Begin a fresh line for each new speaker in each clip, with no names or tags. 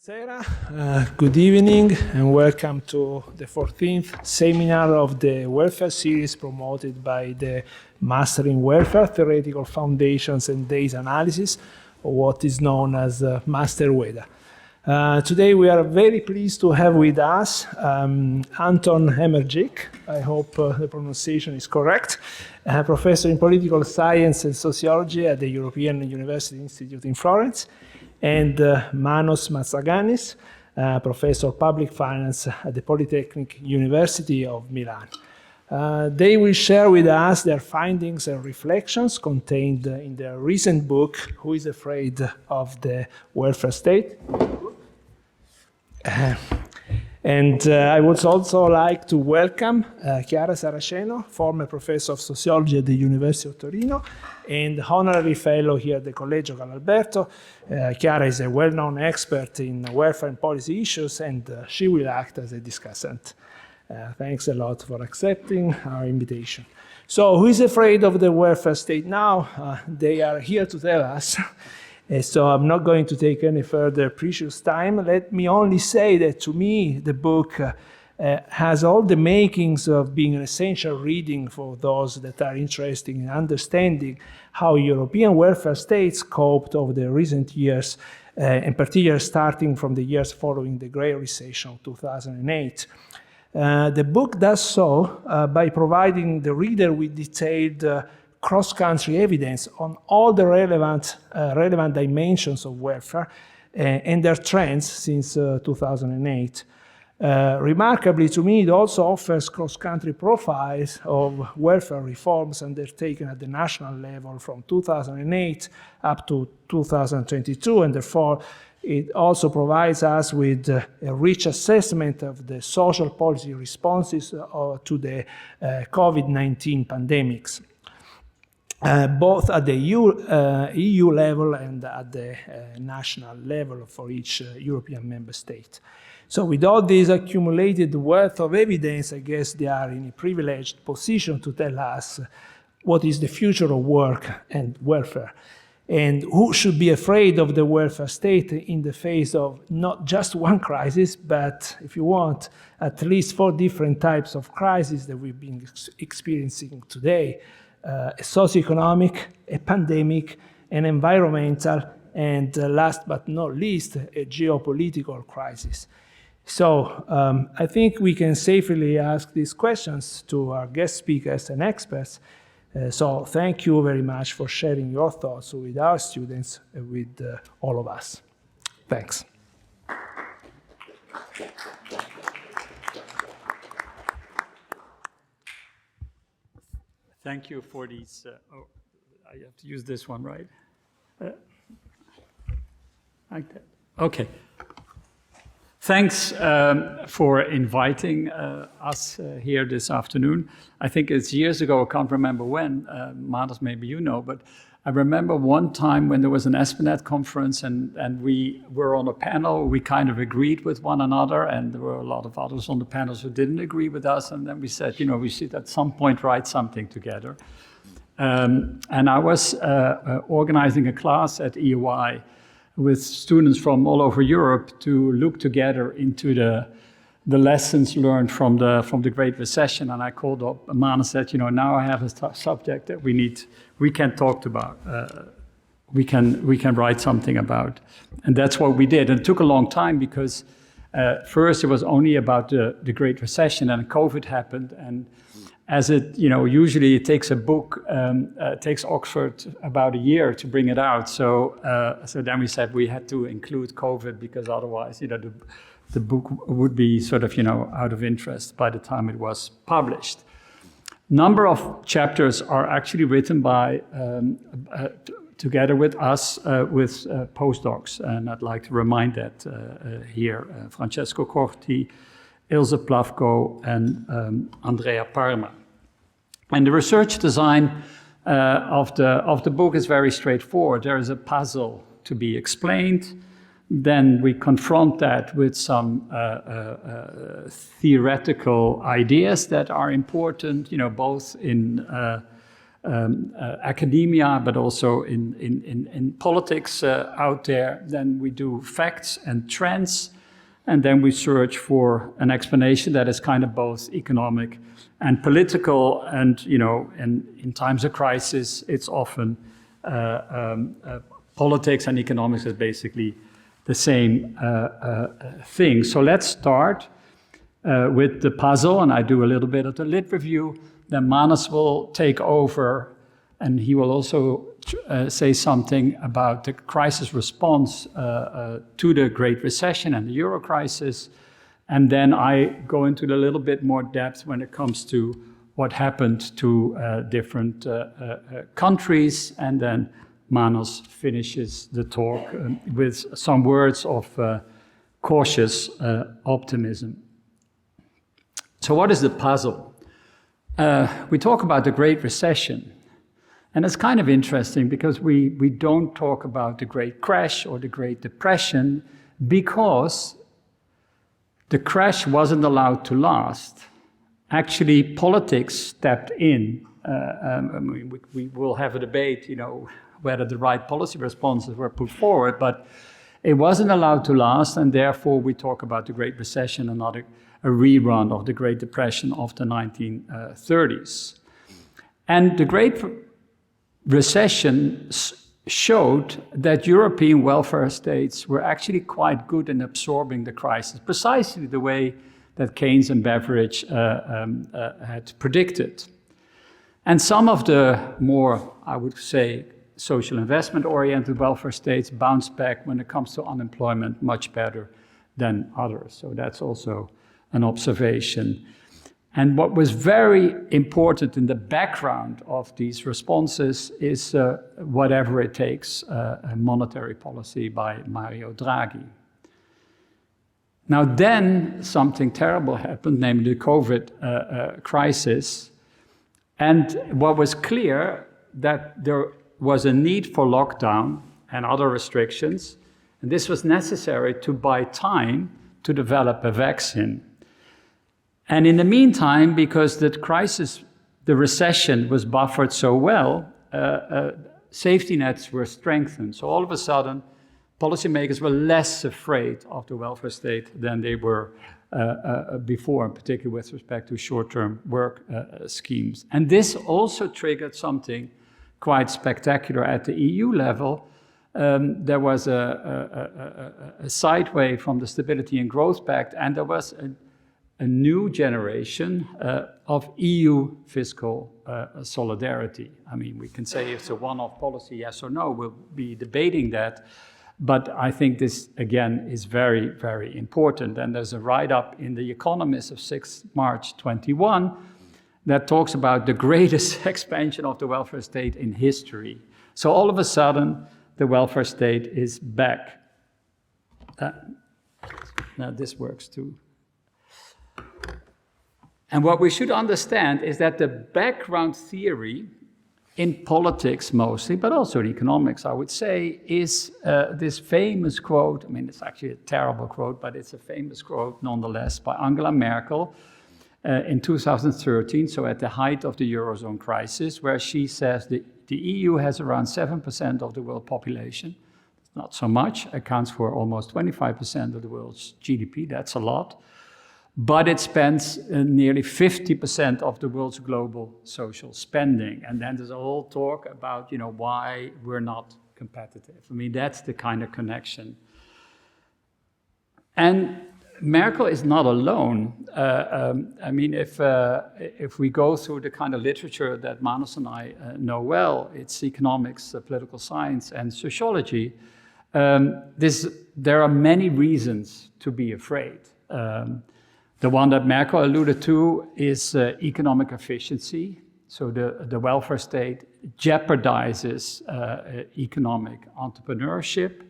Good evening and welcome to the 14th seminar of the welfare series promoted by the Master in Welfare, Theoretical Foundations and Data Analysis, or what is known as Master WEDA. Today we are very pleased to have with us Anton Hemerijck, I hope the pronunciation is correct, Professor in Political Science and Sociology at the European University Institute in Florence, and Manos Matsaganis, Professor of Public Finance at the Polytechnic University of Milan. They will share with us their findings and reflections contained in their recent book, Who is Afraid of the Welfare State? I would also like to welcome Chiara Saraceno, former professor of sociology at the University of Torino and honorary fellow here at the Collegio, Alberto. Chiara is a well-known expert in welfare and policy issues, and she will act as a discussant. Thanks a lot for accepting our invitation. So, who is afraid of the welfare state now? They are here to tell us. So I'm not going to take any further precious time. Let me only say that to me, the book has all the makings of being an essential reading for those that are interested in understanding how European welfare states coped over the recent years, in particular starting from the years following the Great Recession of 2008. The book does so by providing the reader with detailed cross-country evidence on all the relevant dimensions of welfare and their trends since 2008. Remarkably to me, it also offers cross-country profiles of welfare reforms undertaken at the national level from 2008 up to 2022, and therefore it also provides us with a rich assessment of the social policy responses to the COVID-19 pandemics. Both at the EU level and at the national level for each European member state. So with all this accumulated wealth of evidence, I guess they are in a privileged position to tell us what is the future of work and welfare, and who should be afraid of the welfare state in the face of not just one crisis, but, if you want, at least 4 different types of crises that we've been experiencing today. A socioeconomic, a pandemic, an environmental, and last but not least, a geopolitical crisis. So I think we can safely ask these questions to our guest speakers and experts. So thank you very much for sharing your thoughts with our students and with all of us. Thanks.
Thank you for these. I have to use this one, right? Like that. Okay. Thanks for inviting us here this afternoon. I think it's years ago, I can't remember when, Manos, maybe you know, but I remember one time when there was an Esplanade conference and we were on a panel, we kind of agreed with one another, and there were a lot of others on the panels who didn't agree with us, and then we said, you know, we should at some point write something together. And I was organizing a class at EOI with students from all over Europe to look together into the lessons learned from the Great Recession, and I called up Manos and said, you know, now I have a subject that we can talk about, we can write something about, and that's what we did. And it took a long time because first it was only about the Great Recession, and COVID happened, and as it, you know, usually it takes a book, it takes Oxford about a year to bring it out. So then we said we had to include COVID because otherwise, you know, the book would be sort of, you know, out of interest by the time it was published. Number of chapters are actually written by, together with us, with postdocs, and I'd like to remind that here, Francesco Corti, Ilse Plavko, and Andrea Parma. And the research design of the book is very straightforward. There is a puzzle to be explained. Then we confront that with some theoretical ideas that are important, you know, both in academia, but also in politics out there. Then we do facts and trends, and then we search for an explanation that is kind of both economic and political. And in times of crisis, it's often politics and economics is basically the same thing. So let's start with the puzzle, and I do a little bit of the lit review. Then Manos will take over, and he will also say something about the crisis response to the Great Recession and the Euro crisis. And then I go into a little bit more depth when it comes to what happened to different countries. And then Manos finishes the talk with some words of cautious optimism. So what is the puzzle? We talk about the Great Recession, and it's kind of interesting because we don't talk about the Great Crash or the Great Depression because the crash wasn't allowed to last. Actually, politics stepped in. We will have a debate, whether the right policy responses were put forward, but it wasn't allowed to last, and therefore we talk about the Great Recession and not a rerun of the Great Depression of the 1930s. And the Great Recession showed that European welfare states were actually quite good in absorbing the crisis, precisely the way that Keynes and Beveridge had predicted. And some of the more, I would say, social investment-oriented welfare states bounced back when it comes to unemployment much better than others. So that's also an observation. And what was very important in the background of these responses is whatever it takes, a monetary policy by Mario Draghi. Now then something terrible happened, namely the COVID crisis. And what was clear that there was a need for lockdown and other restrictions. And this was necessary to buy time to develop a vaccine. And in the meantime, because the crisis, the recession was buffered so well, safety nets were strengthened. So all of a sudden, policymakers were less afraid of the welfare state than they were before, in particular with respect to short-term work schemes. And this also triggered something quite spectacular at the EU level. There was a sideway from the Stability and Growth Pact, and there was a new generation of EU fiscal solidarity. I mean, we can say it's a one-off policy, yes or no. We'll be debating that. But I think this, again, is very, very important. And there's a write-up in The Economist of 6 March 21 that talks about the greatest expansion of the welfare state in history. So all of a sudden, the welfare state is back. Now this works too. And what we should understand is that the background theory in politics mostly, but also in economics, I would say, is this famous quote. I mean, it's actually a terrible quote, but it's a famous quote nonetheless by Angela Merkel in 2013, so at the height of the Eurozone crisis, where she says the EU has around 7% of the world population. It's not so much, accounts for almost 25% of the world's GDP, that's a lot. But it spends nearly 50% of the world's global social spending. And then there's a whole talk about, why we're not competitive. I mean, that's the kind of connection. And Merkel is not alone. I mean, if we go through the kind of literature that Manos and I know well, it's economics, political science, and sociology. There are many reasons to be afraid. The one that Merkel alluded to is economic efficiency. So the welfare state jeopardizes economic entrepreneurship.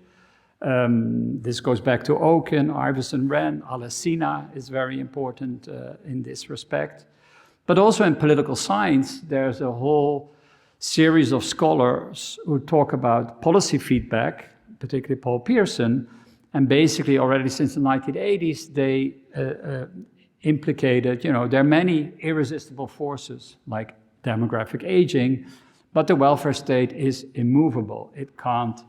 This goes back to Oken, Iverson Wren, Alesina is very important in this respect. But also in political science, there's a whole series of scholars who talk about policy feedback, particularly Paul Pearson, and basically already since the 1980s, they implicated, there are many irresistible forces like demographic aging, but the welfare state is immovable. It can't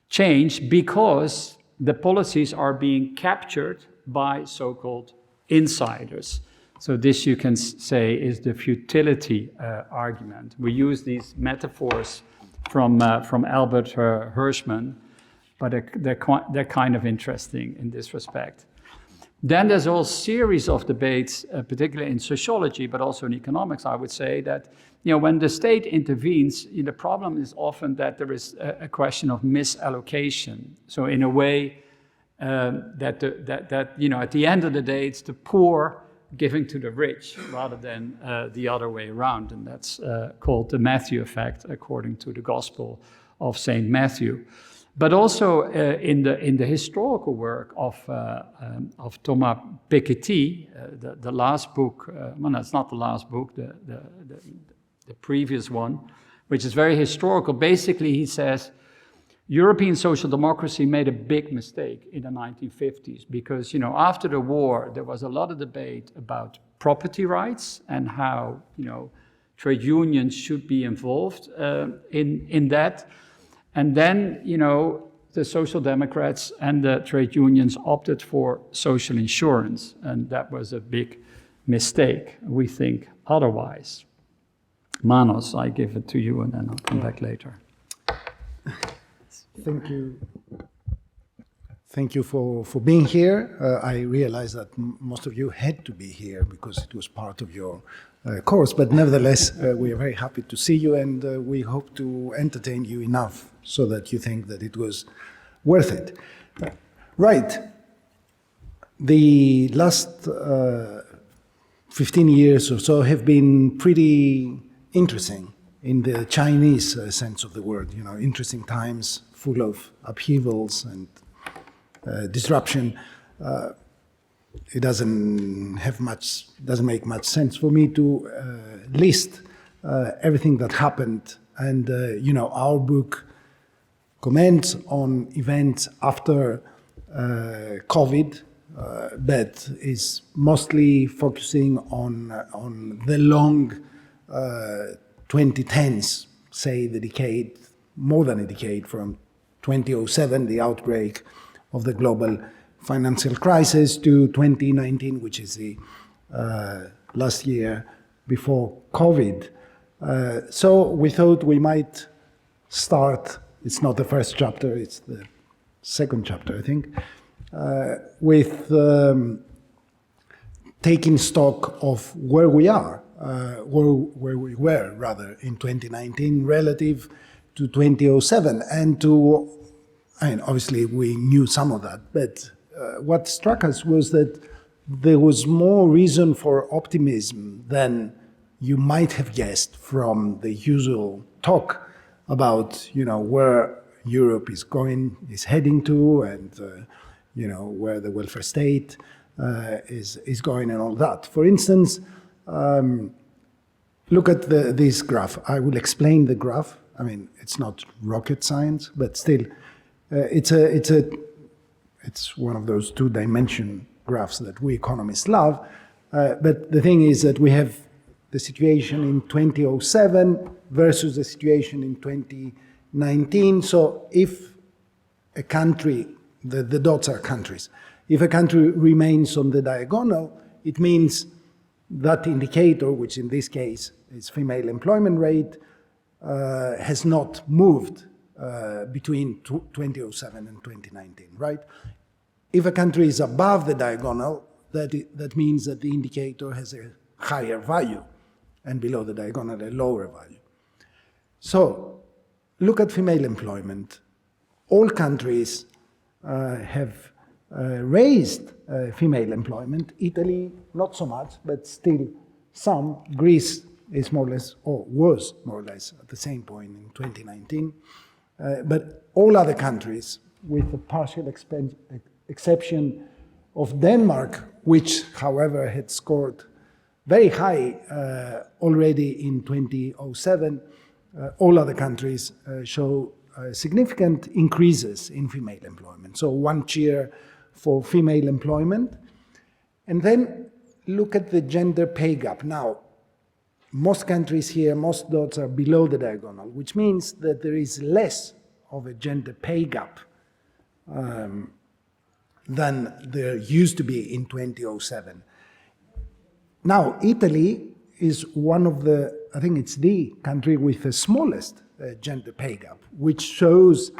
change because the policies are being captured by so-called insiders. So this, you can say, is the futility argument. We use these metaphors from Albert Hirschman, but they're kind of interesting in this respect. Then there's a whole series of debates, particularly in sociology, but also in economics, I would say, that when the state intervenes, the problem is often that there is a question of misallocation. So in a way, that at the end of the day, it's the poor giving to the rich rather than the other way around. And that's called the Matthew effect, according to the Gospel of St. Matthew. But also in the historical work of Thomas Piketty, the last book, well, no, it's not the last book, the previous one, which is very historical. Basically, he says, European social democracy made a big mistake in the 1950s because, after the war, there was a lot of debate about property rights and how, trade unions should be involved in that. And then, the Social Democrats and the trade unions opted for social insurance, and that was a big mistake. We think otherwise. Manos, I give it to you, and then I'll come back later.
Thank you. Thank you for being here. I realize that most of you had to be here because it was part of your course, but nevertheless, we are very happy to see you, and we hope to entertain you enough so that you think that it was worth it. Right. The last 15 years or so have been pretty interesting in the Chinese sense of the word. Interesting times, full of upheavals and disruption. It doesn't make much sense for me to list everything that happened. And, our book comments on events after COVID, but is mostly focusing on the long 2010s, say the decade, more than a decade, from 2007, the outbreak of the global financial crisis, to 2019, which is the last year before COVID. So we thought we might start, it's not the first chapter, it's the second chapter, I think, with taking stock of where we are, where we were, rather, in 2019 relative to 2007, and obviously we knew some of that, but what struck us was that there was more reason for optimism than you might have guessed from the usual talk about, where Europe is heading to, and where the welfare state is going, and all that. For instance, look at this graph. I will explain the graph. I mean, it's not rocket science, but still, it's one of those two-dimension graphs that we economists love. But the thing is that we have the situation in 2007 versus the situation in 2019. So if a country, the dots are countries, if a country remains on the diagonal, it means that indicator, which in this case is female employment rate, has not moved between 2007 and 2019, right? If a country is above the diagonal, that means that the indicator has a higher value, and below the diagonal, a lower value. So look at female employment. All countries have raised female employment. Italy, not so much, but still some. Greece is more or less, or was more or less at the same point in 2019. But all other countries, with the partial exception of Denmark, which, however, had scored very high already in 2007, all other countries show significant increases in female employment. So one cheer for female employment. And then look at the gender pay gap. Now, most countries here, most dots are below the diagonal, which means that there is less of a gender pay gap than there used to be in 2007. Now, Italy is one of the, I think it's the country with the smallest gender pay gap, which shows,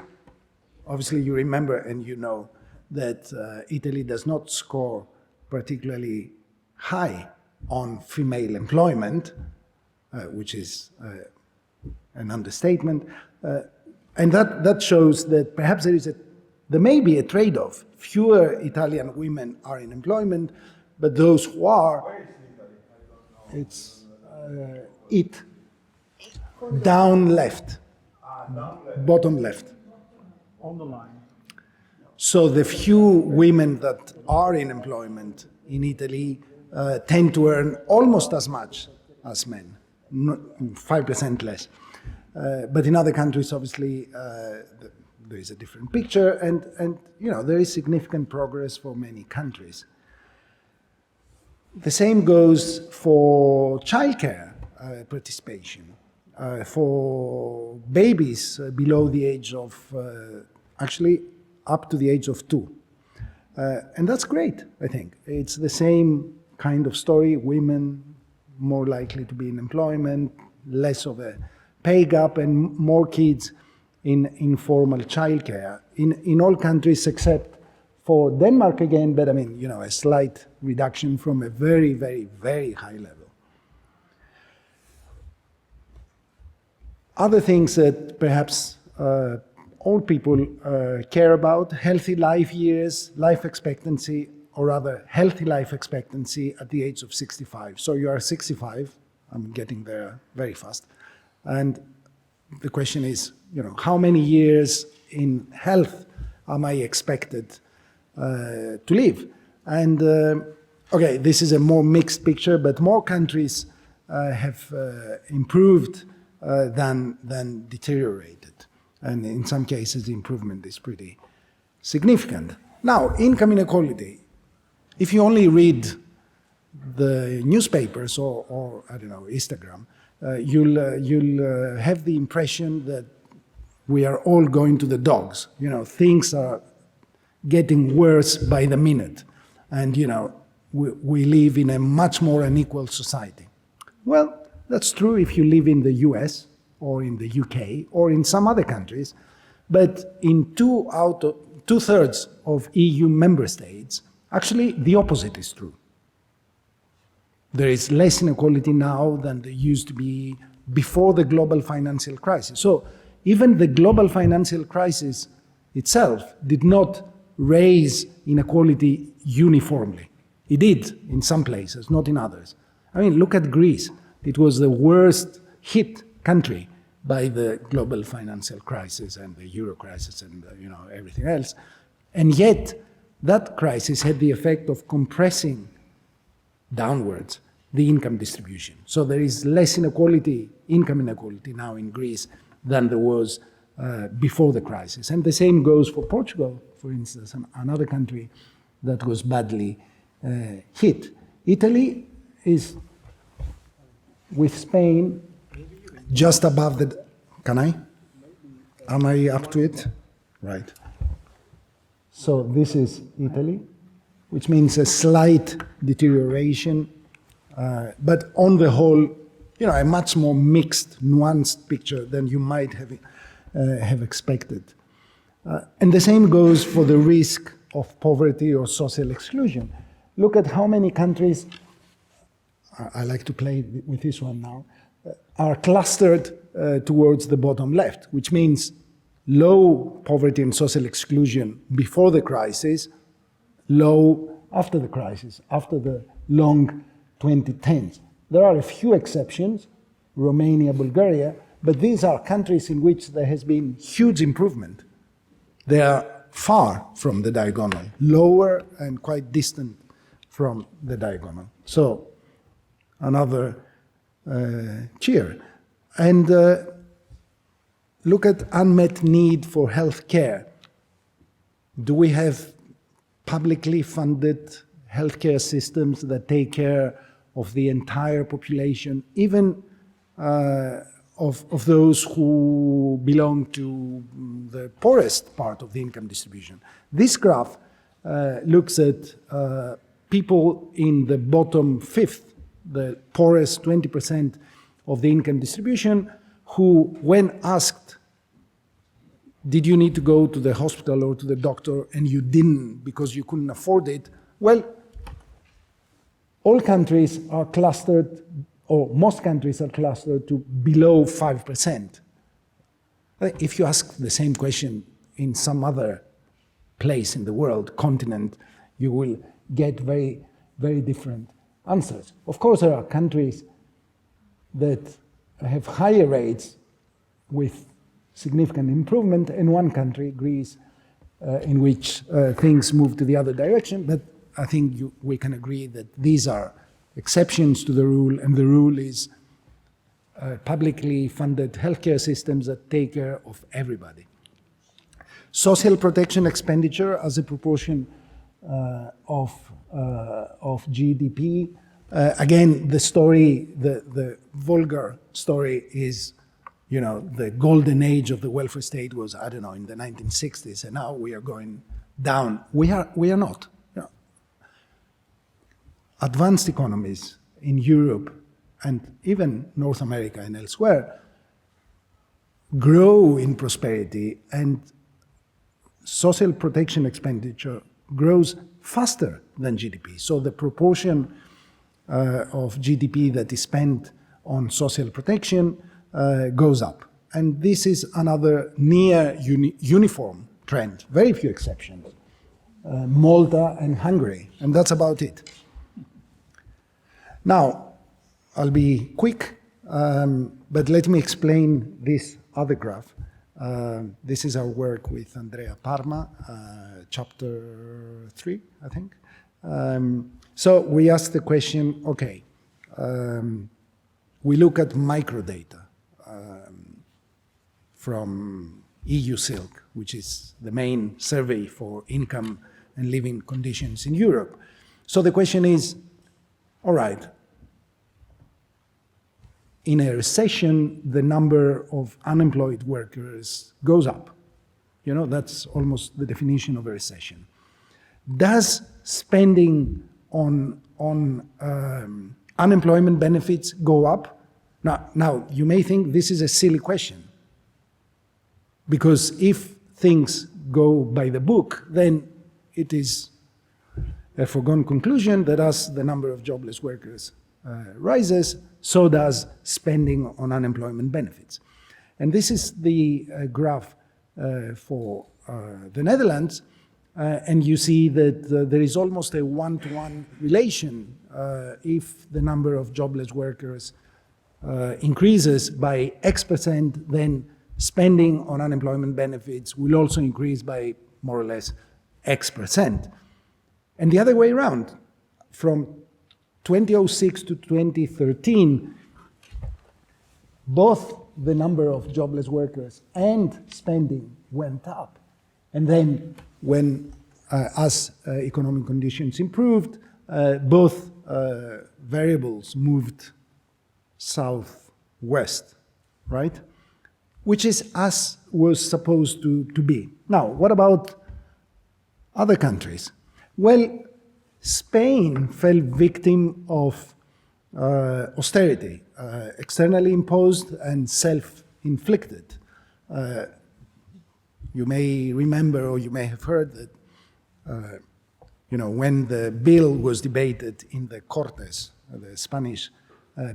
obviously you remember and you know that Italy does not score particularly high on female employment, which is an understatement. And that shows that perhaps there may be a trade-off. Fewer Italian women are in employment, but those who are, it's it, down left, bottom left.
On the line.
So the few women that are in employment in Italy tend to earn almost as much as men, 5% less. But in other countries, obviously, there is a different picture, and you know, there is significant progress for many countries. The same goes for childcare participation, for babies below the age of, actually up to the age of 2. And that's great, I think. It's the same kind of story, women more likely to be in employment, less of a pay gap, and more kids in informal childcare in all countries except for Denmark again, but I mean, you know, a slight reduction from a very, very, very high level. Other things that perhaps old people care about, healthy life years, life expectancy, or rather healthy life expectancy at the age of 65. So you are 65, I'm getting there very fast, and the question is, you know, how many years in health am I expected to live? And okay, this is a more mixed picture, but more countries have improved than deteriorated. And in some cases, the improvement is pretty significant. Now, income inequality. If you only read the newspapers or I don't know, Instagram, you'll have the impression that we are all going to the dogs. You know, things are getting worse by the minute. And, you know, we live in a much more unequal society. Well, that's true if you live in the US or in the UK or in some other countries. But in 2/3 of EU member states, actually the opposite is true. There is less inequality now than there used to be before the global financial crisis. So even the global financial crisis itself did not raise inequality uniformly. It did in some places, not in others. I mean, look at Greece. It was the worst hit country by the global financial crisis and the euro crisis and you know, everything else. And yet, that crisis had the effect of compressing downwards the income distribution. So there is less inequality, income inequality now in Greece than there was before the crisis. And the same goes for Portugal, for instance, another country that was badly hit. Italy is, with Spain, just above the, can I? Am I up to it? Right. So this is Italy, which means a slight deterioration, but on the whole, you know, a much more mixed, nuanced picture than you might have expected. And the same goes for the risk of poverty or social exclusion. Look at how many countries, I like to play with this one now, are clustered towards the bottom left, which means low poverty and social exclusion before the crisis, low after the crisis, after the long 2010s. There are a few exceptions, Romania, Bulgaria, but these are countries in which there has been huge improvement. They are far from the diagonal, lower and quite distant from the diagonal. So, another cheer. And look at unmet need for health care. Do we have publicly funded healthcare systems that take care of the entire population, even of those who belong to the poorest part of the income distribution. This graph looks at people in the bottom fifth, the poorest 20% of the income distribution, who, when asked, did you need to go to the hospital or to the doctor, and you didn't because you couldn't afford it, well, all countries are clustered, or most countries are clustered to below 5%. If you ask the same question in some other place in the world, continent, you will get very, very different answers. Of course, there are countries that have higher rates with significant improvement, and one country, Greece, in which things move to the other direction, but I think we can agree that these are exceptions to the rule, and the rule is publicly funded healthcare systems that take care of everybody. Social protection expenditure as a proportion of GDP. Again, the story, the vulgar story is, you know, the golden age of the welfare state was, I don't know, in the 1960s, and now we are going down. We are not. You know. Advanced economies in Europe and even North America and elsewhere grow in prosperity, and social protection expenditure grows faster than GDP. So the proportion of GDP that is spent on social protection goes up. And this is another near uniform trend, very few exceptions. Malta and Hungary, and that's about it. Now, I'll be quick, but let me explain this other graph. This is our work with Andrea Parma, chapter 3, I think. So we asked the question, okay, we look at microdata from EU Silk, which is the main survey for income and living conditions in Europe. So the question is, all right, in a recession, the number of unemployed workers goes up. You know, that's almost the definition of a recession. Does spending on unemployment benefits go up? Now, you may think this is a silly question, because if things go by the book, then it is a foregone conclusion that as the number of jobless workers rises, so does spending on unemployment benefits. And this is the graph for the Netherlands, and you see that there is almost a one-to-one relation. If the number of jobless workers increases by X%, then spending on unemployment benefits will also increase by more or less X%. And the other way around, from 2006 to 2013, both the number of jobless workers and spending went up. And then when, as economic conditions improved, both variables moved southwest, right? Which is as was supposed to be. Now, what about other countries? Well, Spain fell victim of austerity, externally imposed and self-inflicted. You may remember, or you may have heard that, when the bill was debated in the Cortes, the Spanish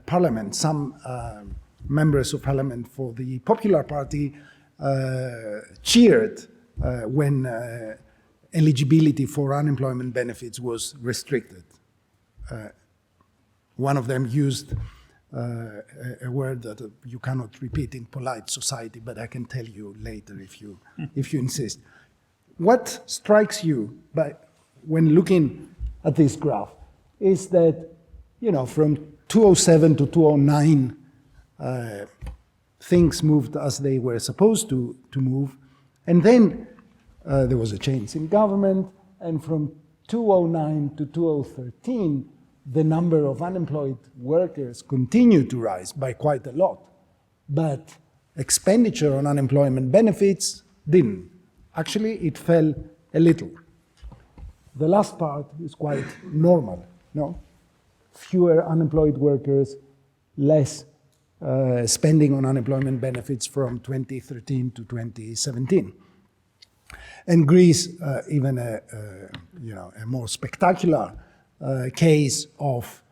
parliament, some members of parliament for the Popular Party cheered when eligibility for unemployment benefits was restricted. One of them used a word that you cannot repeat in polite society, but I can tell you later if you insist. What strikes you when looking at this graph is that, from 2007 to 2009, things moved as they were supposed to move, and then there was a change in government, and from 2009 to 2013, the number of unemployed workers continued to rise by quite a lot, but expenditure on unemployment benefits didn't. Actually, it fell a little. The last part is quite normal, no? Fewer unemployed workers, less spending on unemployment benefits from 2013 to 2017. And Greece, even a more spectacular case of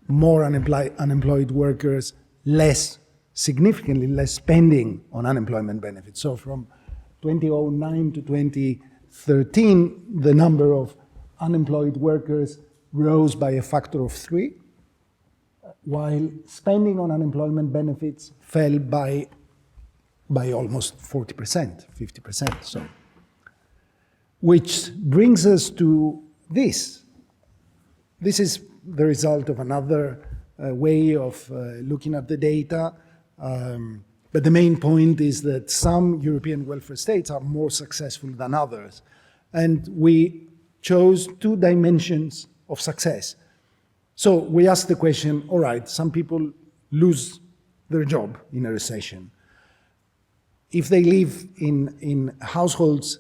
more unemployed workers, significantly less spending on unemployment benefits. So from 2009 to 2013, the number of unemployed workers rose by a factor of 3, while spending on unemployment benefits fell by almost 40%, 50%. So, which brings us to this. This is the result of another way of looking at the data. But the main point is that some European welfare states are more successful than others. And we chose 2 dimensions of success. So we asked the question, all right, some people lose their job in a recession. If they live in households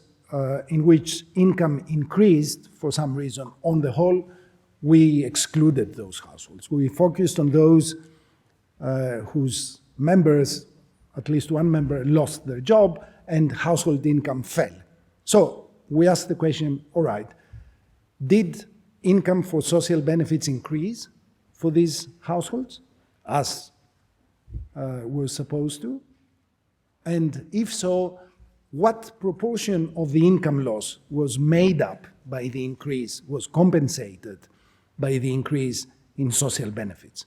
in which income increased for some reason, on the whole, we excluded those households. We focused on those whose members, at least one member, lost their job and household income fell. So we asked the question, all right, did income for social benefits increase for these households as was supposed to? And if so, what proportion of the income loss was made up by the increase, was compensated by the increase in social benefits?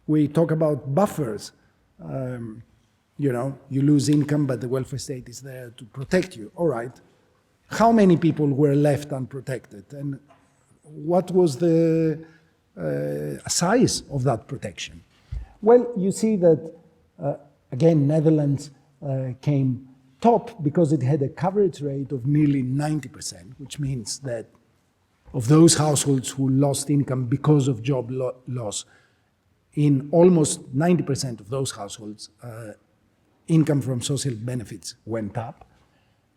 We talk about buffers. You lose income, but the welfare state is there to protect you. All right. How many people were left unprotected? And what was the size of that protection? Well, you see that, again, Netherlands came top because it had a coverage rate of nearly 90%, which means that of those households who lost income because of job loss, in almost 90% of those households, income from social benefits went up.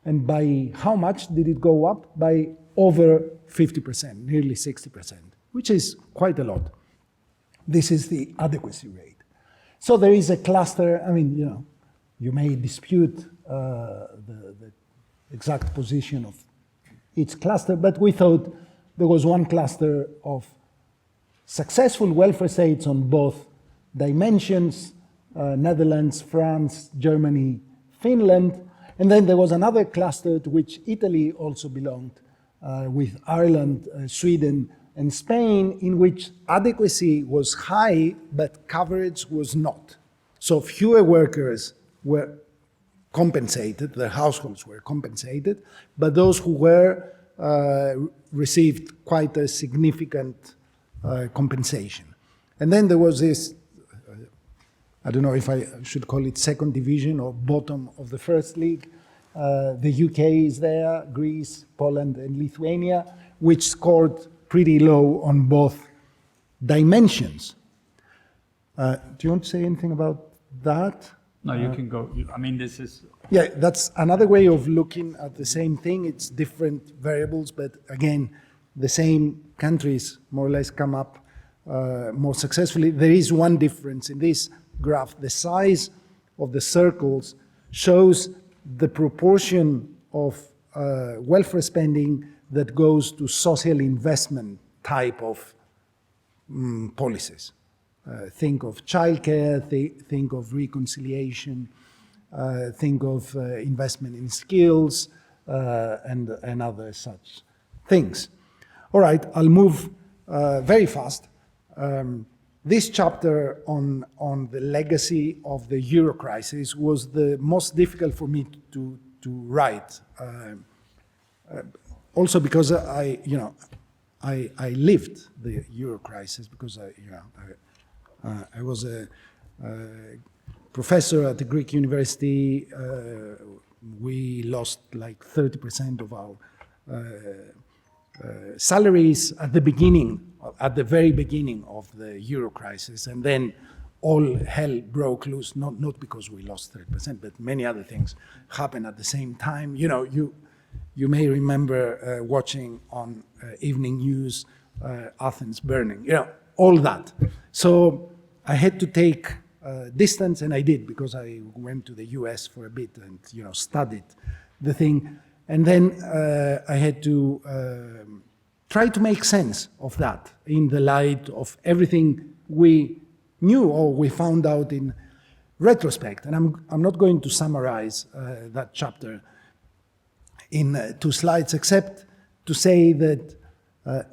And by how much did it go up? By over 50%, nearly 60%, which is quite a lot. This is the adequacy rate. So there is a cluster. I mean, you may dispute the exact position of each cluster, but we thought there was one cluster of successful welfare states on both dimensions, Netherlands, France, Germany, Finland, and then there was another cluster to which Italy also belonged, with Ireland, Sweden, and Spain, in which adequacy was high, but coverage was not. So fewer workers were compensated, their households were compensated, but those who were received quite a significant compensation. And then there was this, I don't know if I should call it second division or bottom of the first league. The UK is there, Greece, Poland, and Lithuania, which scored pretty low on both dimensions. Do you want to say anything about that?
No, you can go. I mean, this is...
Yeah, that's another way of looking at the same thing. It's different variables, but again, the same countries more or less come up more successfully. There is one difference in this graph. The size of the circles shows the proportion of welfare spending that goes to social investment type of policies. Think of childcare, think of reconciliation, think of investment in skills, and other such things. All right, I'll move very fast. This chapter on the legacy of the Euro crisis was the most difficult for me to write. Also because I lived the Euro crisis, because I was a professor at the Greek university. We lost like 30% of our salaries at the beginning, at the very beginning of the euro crisis, and then all hell broke loose, not because we lost 30%, but many other things happened at the same time. You know, you may remember watching on evening news Athens burning, you know, all that. So I had to take distance, and I did, because I went to the US for a bit and, you know, studied the thing. And then I had to try to make sense of that in the light of everything we knew or we found out in retrospect. And I'm not going to summarize that chapter in 2 slides, except to say that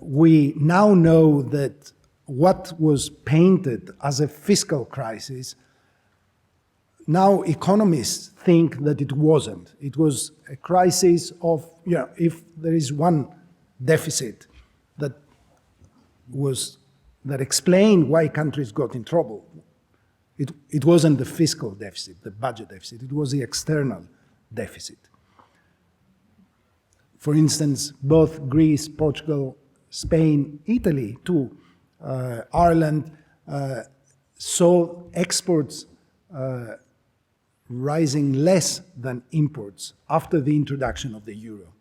we now know that what was painted as a fiscal crisis, now economists think that it wasn't. It was a crisis of, you know, if there is one deficit that explained why countries got in trouble, it wasn't the fiscal deficit, the budget deficit, it was the external deficit. For instance, both Greece, Portugal, Spain, Italy too, Ireland, saw exports rising less than imports after the introduction of the euro.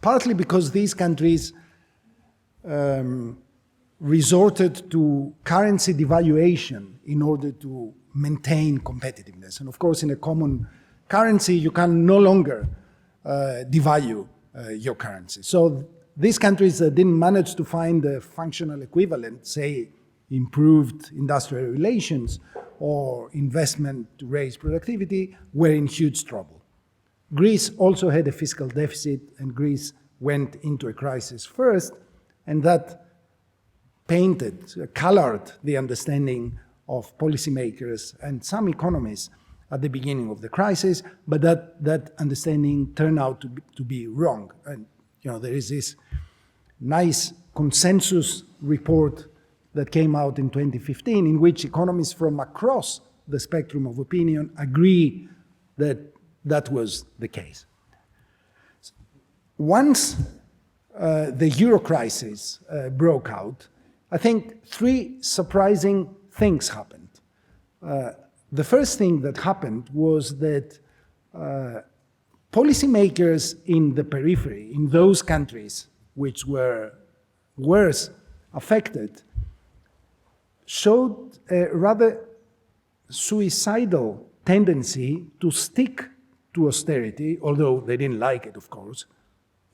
Partly because these countries resorted to currency devaluation in order to maintain competitiveness. And of course, in a common currency, you can no longer devalue your currency. So these countries that didn't manage to find a functional equivalent, say improved industrial relations or investment to raise productivity, were in huge trouble. Greece also had a fiscal deficit, and Greece went into a crisis first, and that colored the understanding of policymakers and some economists at the beginning of the crisis, but that understanding turned out to be wrong. And you know, there is this nice consensus report that came out in 2015 in which economists from across the spectrum of opinion agree that that was the case. Once the euro crisis broke out, I think 3 surprising things happened. The first thing that happened was that policymakers in the periphery, in those countries which were worse affected, showed a rather suicidal tendency to stick to austerity, although they didn't like it, of course,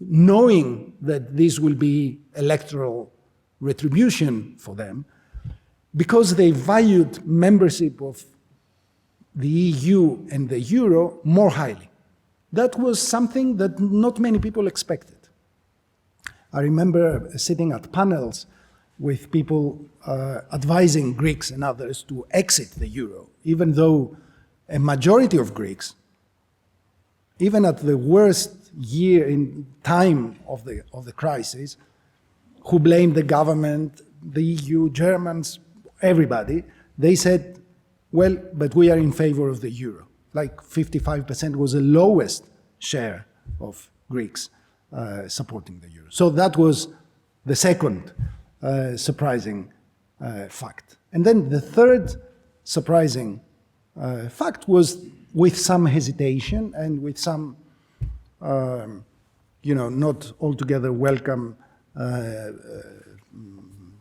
knowing that this will be electoral retribution for them, because they valued membership of the EU and the euro more highly. That was something that not many people expected. I remember sitting at panels with people advising Greeks and others to exit the euro, even though a majority of Greeks, even at the worst year in time of the crisis, who blamed the government, the EU, Germans, everybody, they said, well, but we are in favor of the euro. Like 55% was the lowest share of Greeks supporting the euro. So that was the second surprising fact. And then the third surprising fact was, with some hesitation and with some, not altogether welcome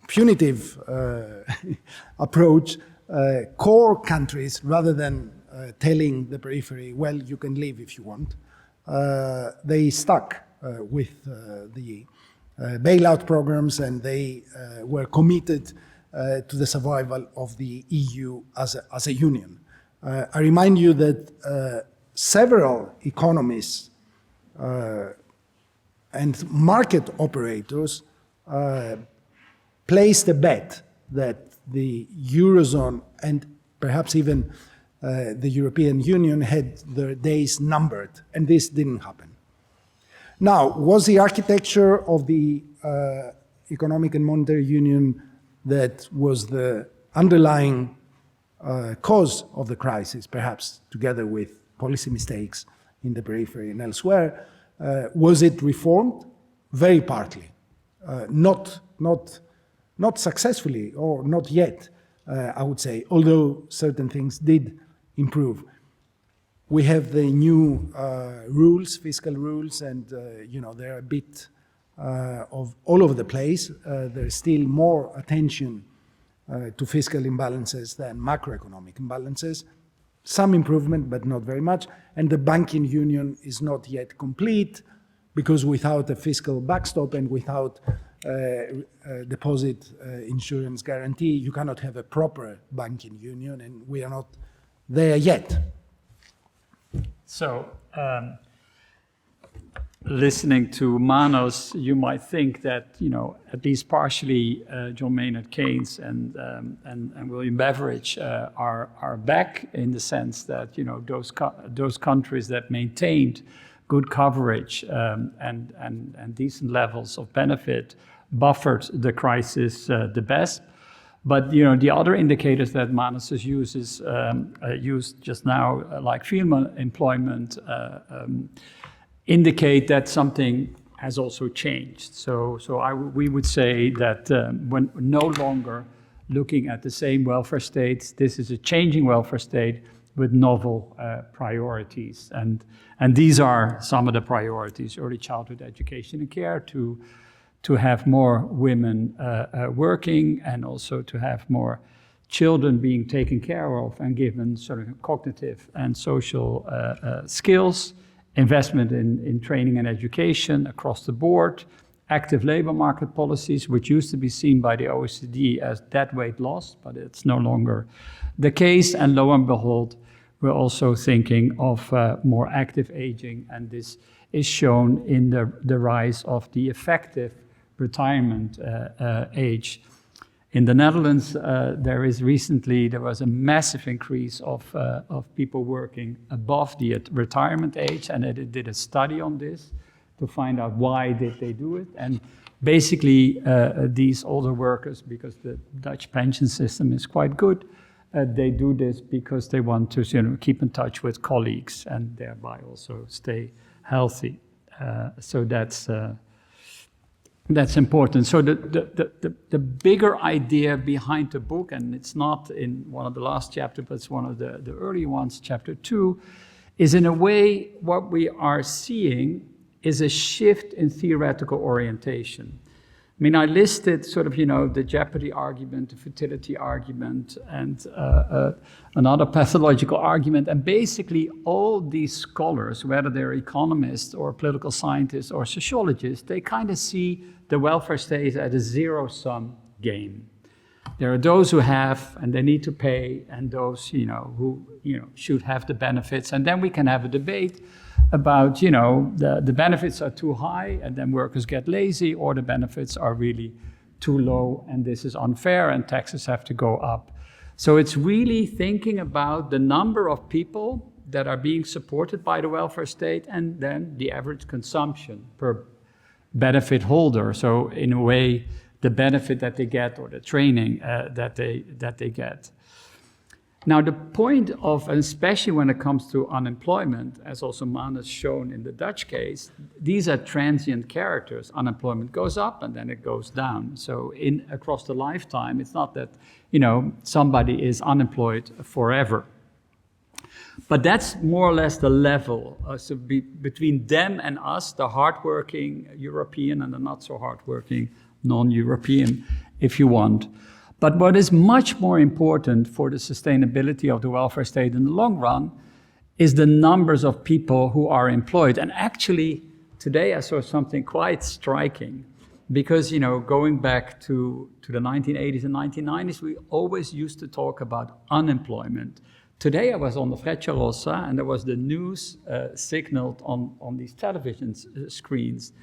punitive approach, core countries, rather than telling the periphery, well, you can leave if you want, they stuck with the bailout programs, and they were committed to the survival of the EU as a union. I remind you that several economists and market operators placed a bet that the Eurozone and perhaps even the European Union had their days numbered, and this didn't happen. Now, was the architecture of the Economic and Monetary Union that was the underlying cause of the crisis, perhaps together with policy mistakes in the periphery and elsewhere, was it reformed? Very partly. not successfully or not yet, I would say, although certain things did improve. We have the new rules, fiscal rules, and they're a bit of all over the place. There's still more attention to fiscal imbalances than macroeconomic imbalances. Some improvement, but not very much. And the banking union is not yet complete, because without a fiscal backstop and without deposit insurance guarantee, you cannot have a proper banking union, and we are not there yet.
So, listening to Manos, you might think that, at least partially, John Maynard Keynes and William Beveridge are back, in the sense that, those countries that maintained good coverage and decent levels of benefit buffered the crisis the best. But the other indicators that Manos has used just now, like field employment, indicate that something has also changed. So we would say that we're no longer looking at the same welfare states. This is a changing welfare state with novel priorities, and these are some of the priorities: early childhood education and care, to have more women working, and also to have more children being taken care of and given sort of cognitive and social skills, investment in training and education across the board, active labor market policies, which used to be seen by the OECD as dead weight loss, but it's no longer the case. And lo and behold, we're also thinking of more active aging, and this is shown in the rise of the effective retirement age. In the Netherlands, there was a massive increase of people working above the retirement age, and they did a study on this to find out why did they do it. And basically, these older workers, because the Dutch pension system is quite good, they do this because they want to keep in touch with colleagues and thereby also stay healthy. So that's important. So the bigger idea behind the book, and it's not in one of the last chapters, but it's one of the early ones, chapter 2, is in a way what we are seeing is a shift in theoretical orientation. I mean, I listed sort of, the jeopardy argument, the fertility argument, and another pathological argument. And basically all these scholars, whether they're economists or political scientists or sociologists, they kind of see the welfare state as a zero-sum game. There are those who have, and they need to pay, and those, who, should have the benefits. And then we can have a debate about, the benefits are too high and then workers get lazy, or the benefits are really too low and this is unfair and taxes have to go up. So it's really thinking about the number of people that are being supported by the welfare state and then the average consumption per benefit holder. So in a way, the benefit that they get or the training that they get. Now, the point of, and especially when it comes to unemployment, as also Manos shown in the Dutch case, these are transient characters. Unemployment goes up and then it goes down. So across the lifetime, it's not that, somebody is unemployed forever. But that's more or less the level. So between them and us, the hardworking European and the not so hardworking non-European, if you want. But what is much more important for the sustainability of the welfare state in the long run is the numbers of people who are employed. And actually, today I saw something quite striking, because, going back to the 1980s and 1990s, we always used to talk about unemployment. Today I was on the Frecciarossa, and there was the news signaled on these television screens.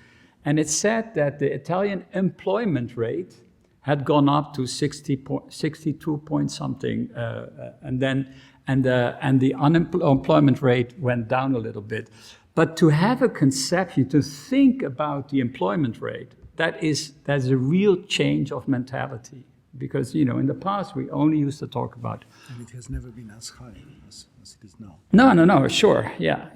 And it said that the Italian employment rate had gone up to 62 point something, and the unemployment rate went down a little bit. But to have a conception, to think about the employment rate, that's a real change of mentality, Because, in the past, we only used to talk about.
And it has never been as high as it is now.
No, sure, yeah.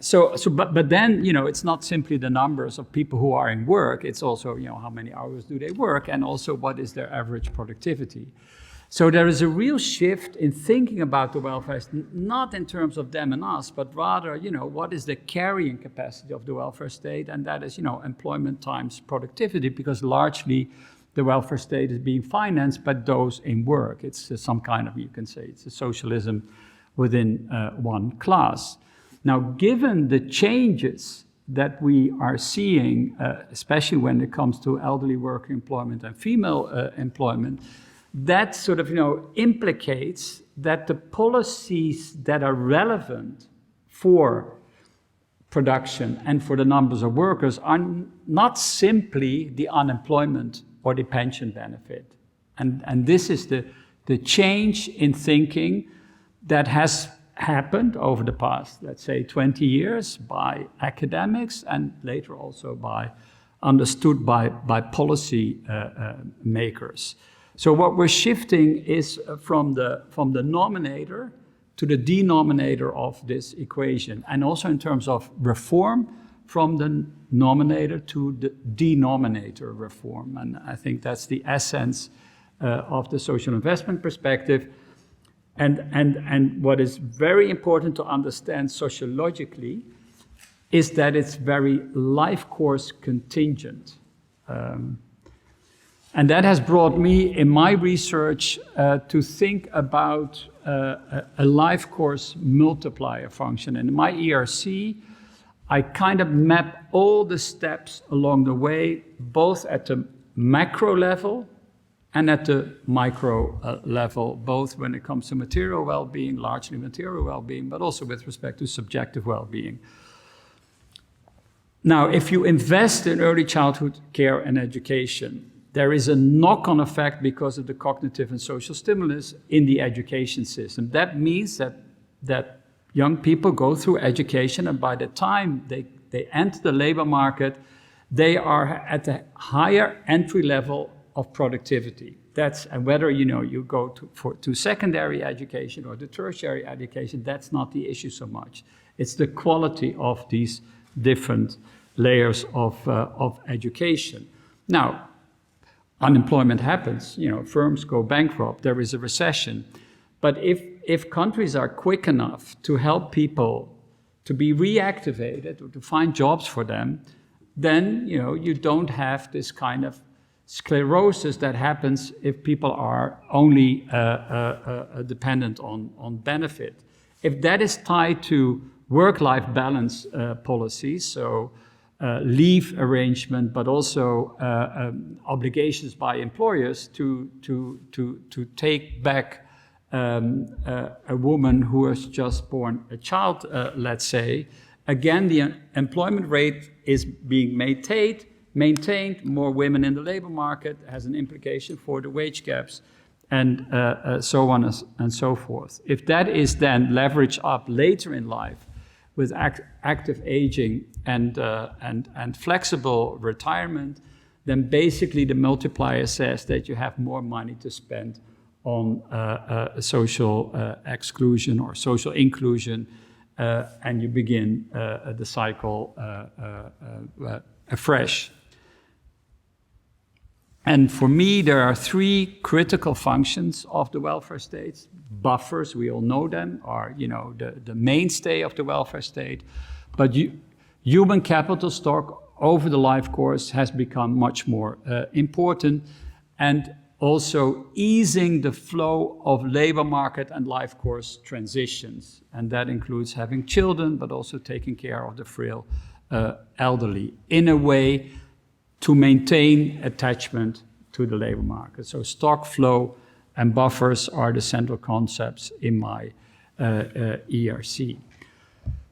But then, it's not simply the numbers of people who are in work, it's also, how many hours do they work, and also what is their average productivity. So there is a real shift in thinking about the welfare state, not in terms of them and us, but rather, what is the carrying capacity of the welfare state, and that is, employment times productivity, because largely the welfare state is being financed by those in work. It's some kind of, you can say, it's a socialism within one class. Now, given the changes that we are seeing, especially when it comes to elderly worker employment and female employment, that sort of, implicates that the policies that are relevant for production and for the numbers of workers are not simply the unemployment or the pension benefit. And this is the change in thinking that has happened over the past, let's say, 20 years by academics and later also understood by policy makers. So what we're shifting is from the nominator to the denominator of this equation, and also in terms of reform, from the nominator to the denominator reform. And I think that's the essence of the social investment perspective. And what is very important to understand sociologically is that it's very life course contingent. And that has brought me, in my research, to think about a life course multiplier function. And in my ERC, I kind of map all the steps along the way, both at the macro level and at the micro level, both when it comes to material well-being, largely material well-being, but also with respect to subjective well-being. Now, if you invest in early childhood care and education, there is a knock-on effect because of the cognitive and social stimulus in the education system. That means that young people go through education, and by the time they enter the labor market, they are at a higher entry level of productivity. And whether you go to secondary education or to tertiary education, that's not the issue so much. It's the quality of these different layers of education. Now, unemployment happens, firms go bankrupt, there is a recession. But if countries are quick enough to help people to be reactivated or to find jobs for them, then you don't have this kind of sclerosis that happens if people are only dependent on benefit. If that is tied to work-life balance policies, so leave arrangement, but also obligations by employers to take back a woman who has just born a child, let's say, again, the employment rate is being maintained, more women in the labor market has an implication for the wage gaps, and so on and so forth. If that is then leveraged up later in life with active aging and flexible retirement, then basically the multiplier says that you have more money to spend on social exclusion or social inclusion, and you begin the cycle afresh. And for me, there are three critical functions of the welfare states. Buffers, we all know them, are the mainstay of the welfare state. But human capital stock over the life course has become much more important, and also easing the flow of labor market and life course transitions. And that includes having children, but also taking care of the frail elderly in a way to maintain attachment to the labor market. So stock flow and buffers are the central concepts in my ERC.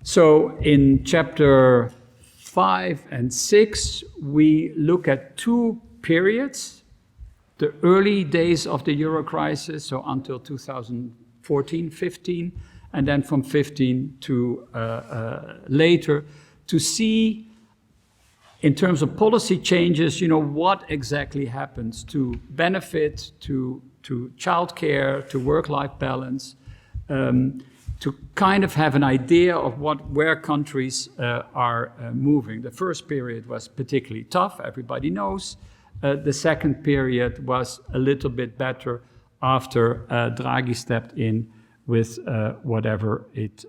So in chapter 5 and 6, we look at two periods, the early days of the Euro crisis, so until 2014-15, and then from 15 to later, to see in terms of policy changes, what exactly happens to benefit, to childcare, to work-life balance, to kind of have an idea of where countries are moving. The first period was particularly tough, everybody knows. The second period was a little bit better after Draghi stepped in with whatever it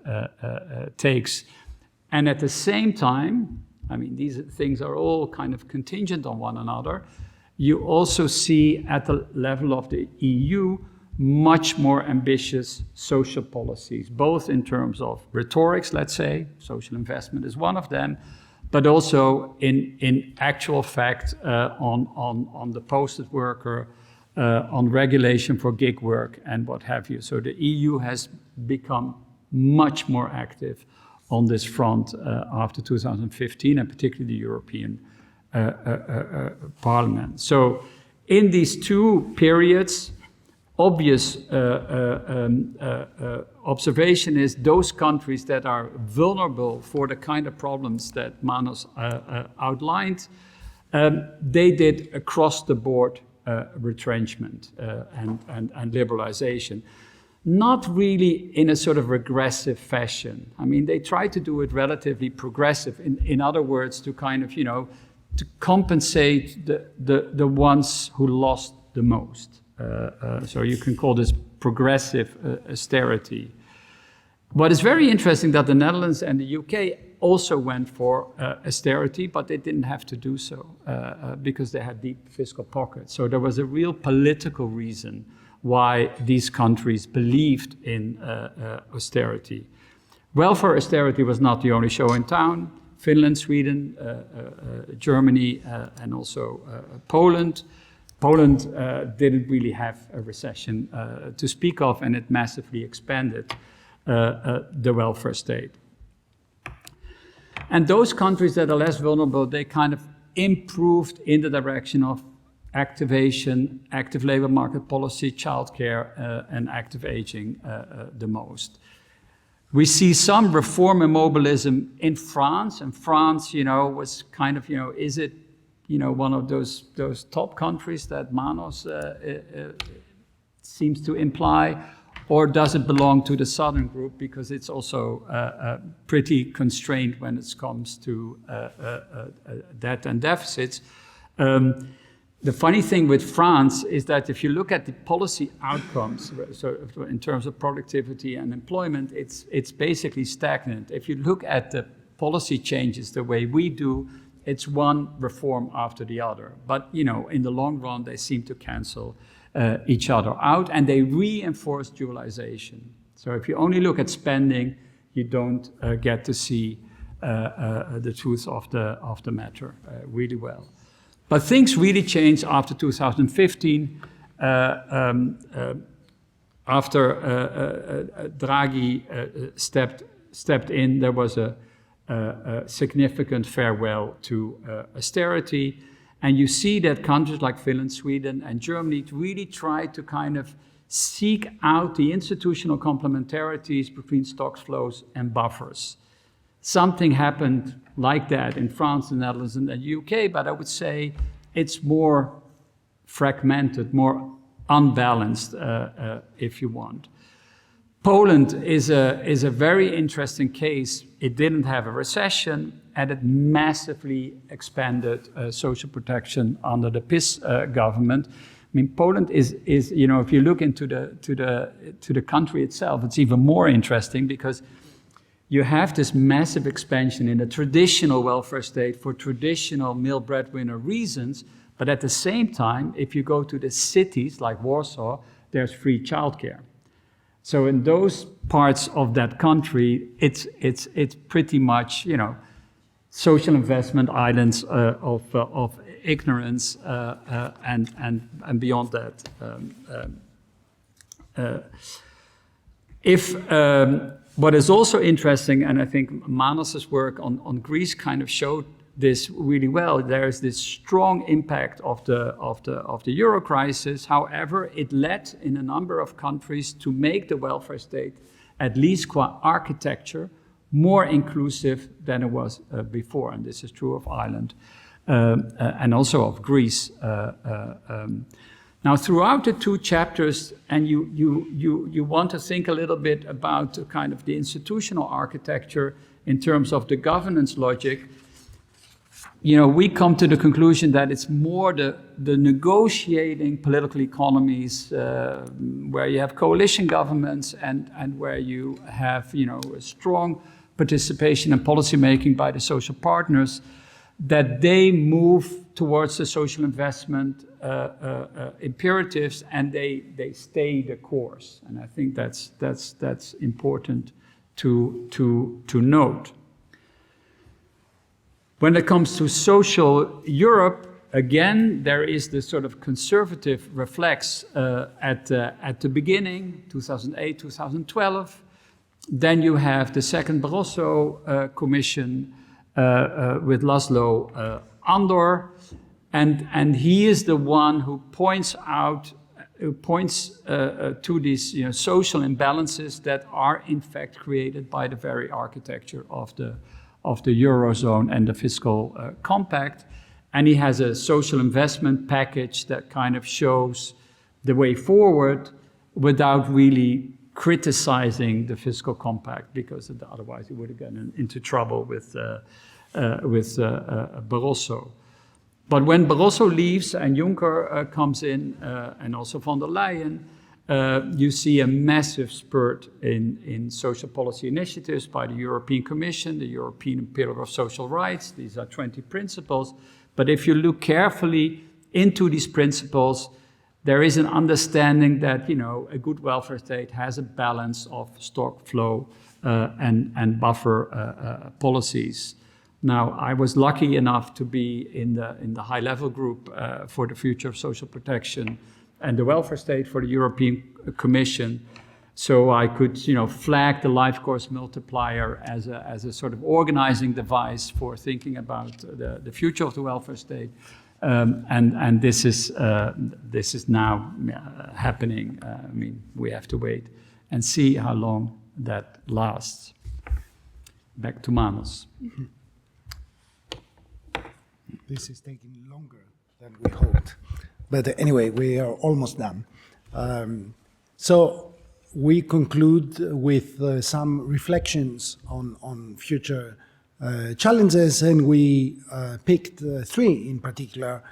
takes. And at the same time, I mean, these things are all kind of contingent on one another. You also see at the level of the EU much more ambitious social policies, both in terms of rhetorics, let's say, social investment is one of them, but also in actual fact on the posted worker, on regulation for gig work and what have you. So the EU has become much more active on this front after 2015, and particularly the European Parliament. So in these two periods, obvious observation is those countries that are vulnerable for the kind of problems that Manos outlined, they did across the board retrenchment and liberalization. Not really in a sort of regressive fashion. I mean, they tried to do it relatively progressive. In other words, to kind of, to compensate the ones who lost the most. So you can call this progressive austerity. What is very interesting that the Netherlands and the UK also went for austerity, but they didn't have to do so because they had deep fiscal pockets. So there was a real political reason why these countries believed in austerity. Welfare austerity was not the only show in town. Finland, Sweden, Germany, and also Poland. Poland didn't really have a recession to speak of, and it massively expanded the welfare state. And those countries that are less vulnerable, they kind of improved in the direction of activation, active labor market policy, childcare, and active aging the most. We see some reform immobilism in France, and France, was kind of, is it, one of those top countries that Manos seems to imply, or does it belong to the southern group because it's also pretty constrained when it comes to debt and deficits? The funny thing with France is that if you look at the policy outcomes, so in terms of productivity and employment, it's basically stagnant. If you look at the policy changes the way we do, it's one reform after the other. But in the long run, they seem to cancel each other out, and they reinforce dualization. So if you only look at spending, you don't get to see the truth of the matter really well. But things really changed after 2015. After Draghi stepped in, there was a significant farewell to austerity. And you see that countries like Finland, Sweden, and Germany really tried to kind of seek out the institutional complementarities between stocks, flows, and buffers. Something happened like that in France, the Netherlands, and the UK, but I would say it's more fragmented, more unbalanced, if you want. Poland is a very interesting case. It didn't have a recession, and it massively expanded social protection under the PiS government. I mean, Poland is if you look into the country itself, it's even more interesting because you have this massive expansion in the traditional welfare state for traditional male breadwinner reasons, but at the same time, if you go to the cities like Warsaw, there's free childcare. So in those parts of that country, it's pretty much social investment islands of ignorance and beyond that. What is also interesting, and I think Manos' work on Greece kind of showed this really well, there is this strong impact of the euro crisis. However, it led in a number of countries to make the welfare state, at least qua architecture, more inclusive than it was before. And this is true of Ireland and also of Greece Now, throughout the two chapters, and you want to think a little bit about kind of the institutional architecture in terms of the governance logic, we come to the conclusion that it's more the negotiating political economies where you have coalition governments and where you have, a strong participation in policymaking by the social partners, that they move towards the social investment imperatives, and they stay the course. And I think that's important to note. When it comes to social Europe, again, there is this sort of conservative reflex at the beginning, 2008, 2012. Then you have the second Barroso Commission with Laszlo Andor, and he is the one who points to these social imbalances that are in fact created by the very architecture of the Eurozone and the fiscal compact. And he has a social investment package that kind of shows the way forward without really criticizing the fiscal compact, because otherwise he would have gotten into trouble with Barroso. But when Barroso leaves and Juncker comes in, and also von der Leyen, you see a massive spurt in social policy initiatives by the European Commission, the European Pillar of Social Rights. These are 20 principles. But if you look carefully into these principles, there is an understanding that, a good welfare state has a balance of stock flow and buffer policies. Now, I was lucky enough to be in the high-level group for the future of social protection and the welfare state for the European Commission. So I could, flag the life course multiplier as a sort of organizing device for thinking about the future of the welfare state. And this is now happening. We have to wait and see how long that lasts. Back to Manos.
Mm-hmm. This is taking longer than we hoped. But anyway, we are almost done. So we conclude with some reflections on future challenges, and we picked three in particular: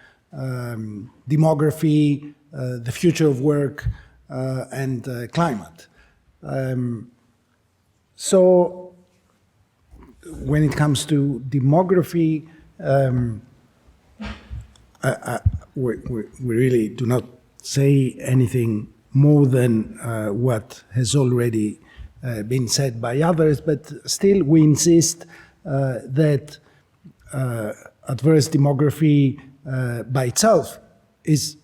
demography, the future of work, and climate. So when it comes to demography, we really do not say anything more than what has already been said by others, but still we insist that adverse demography by itself is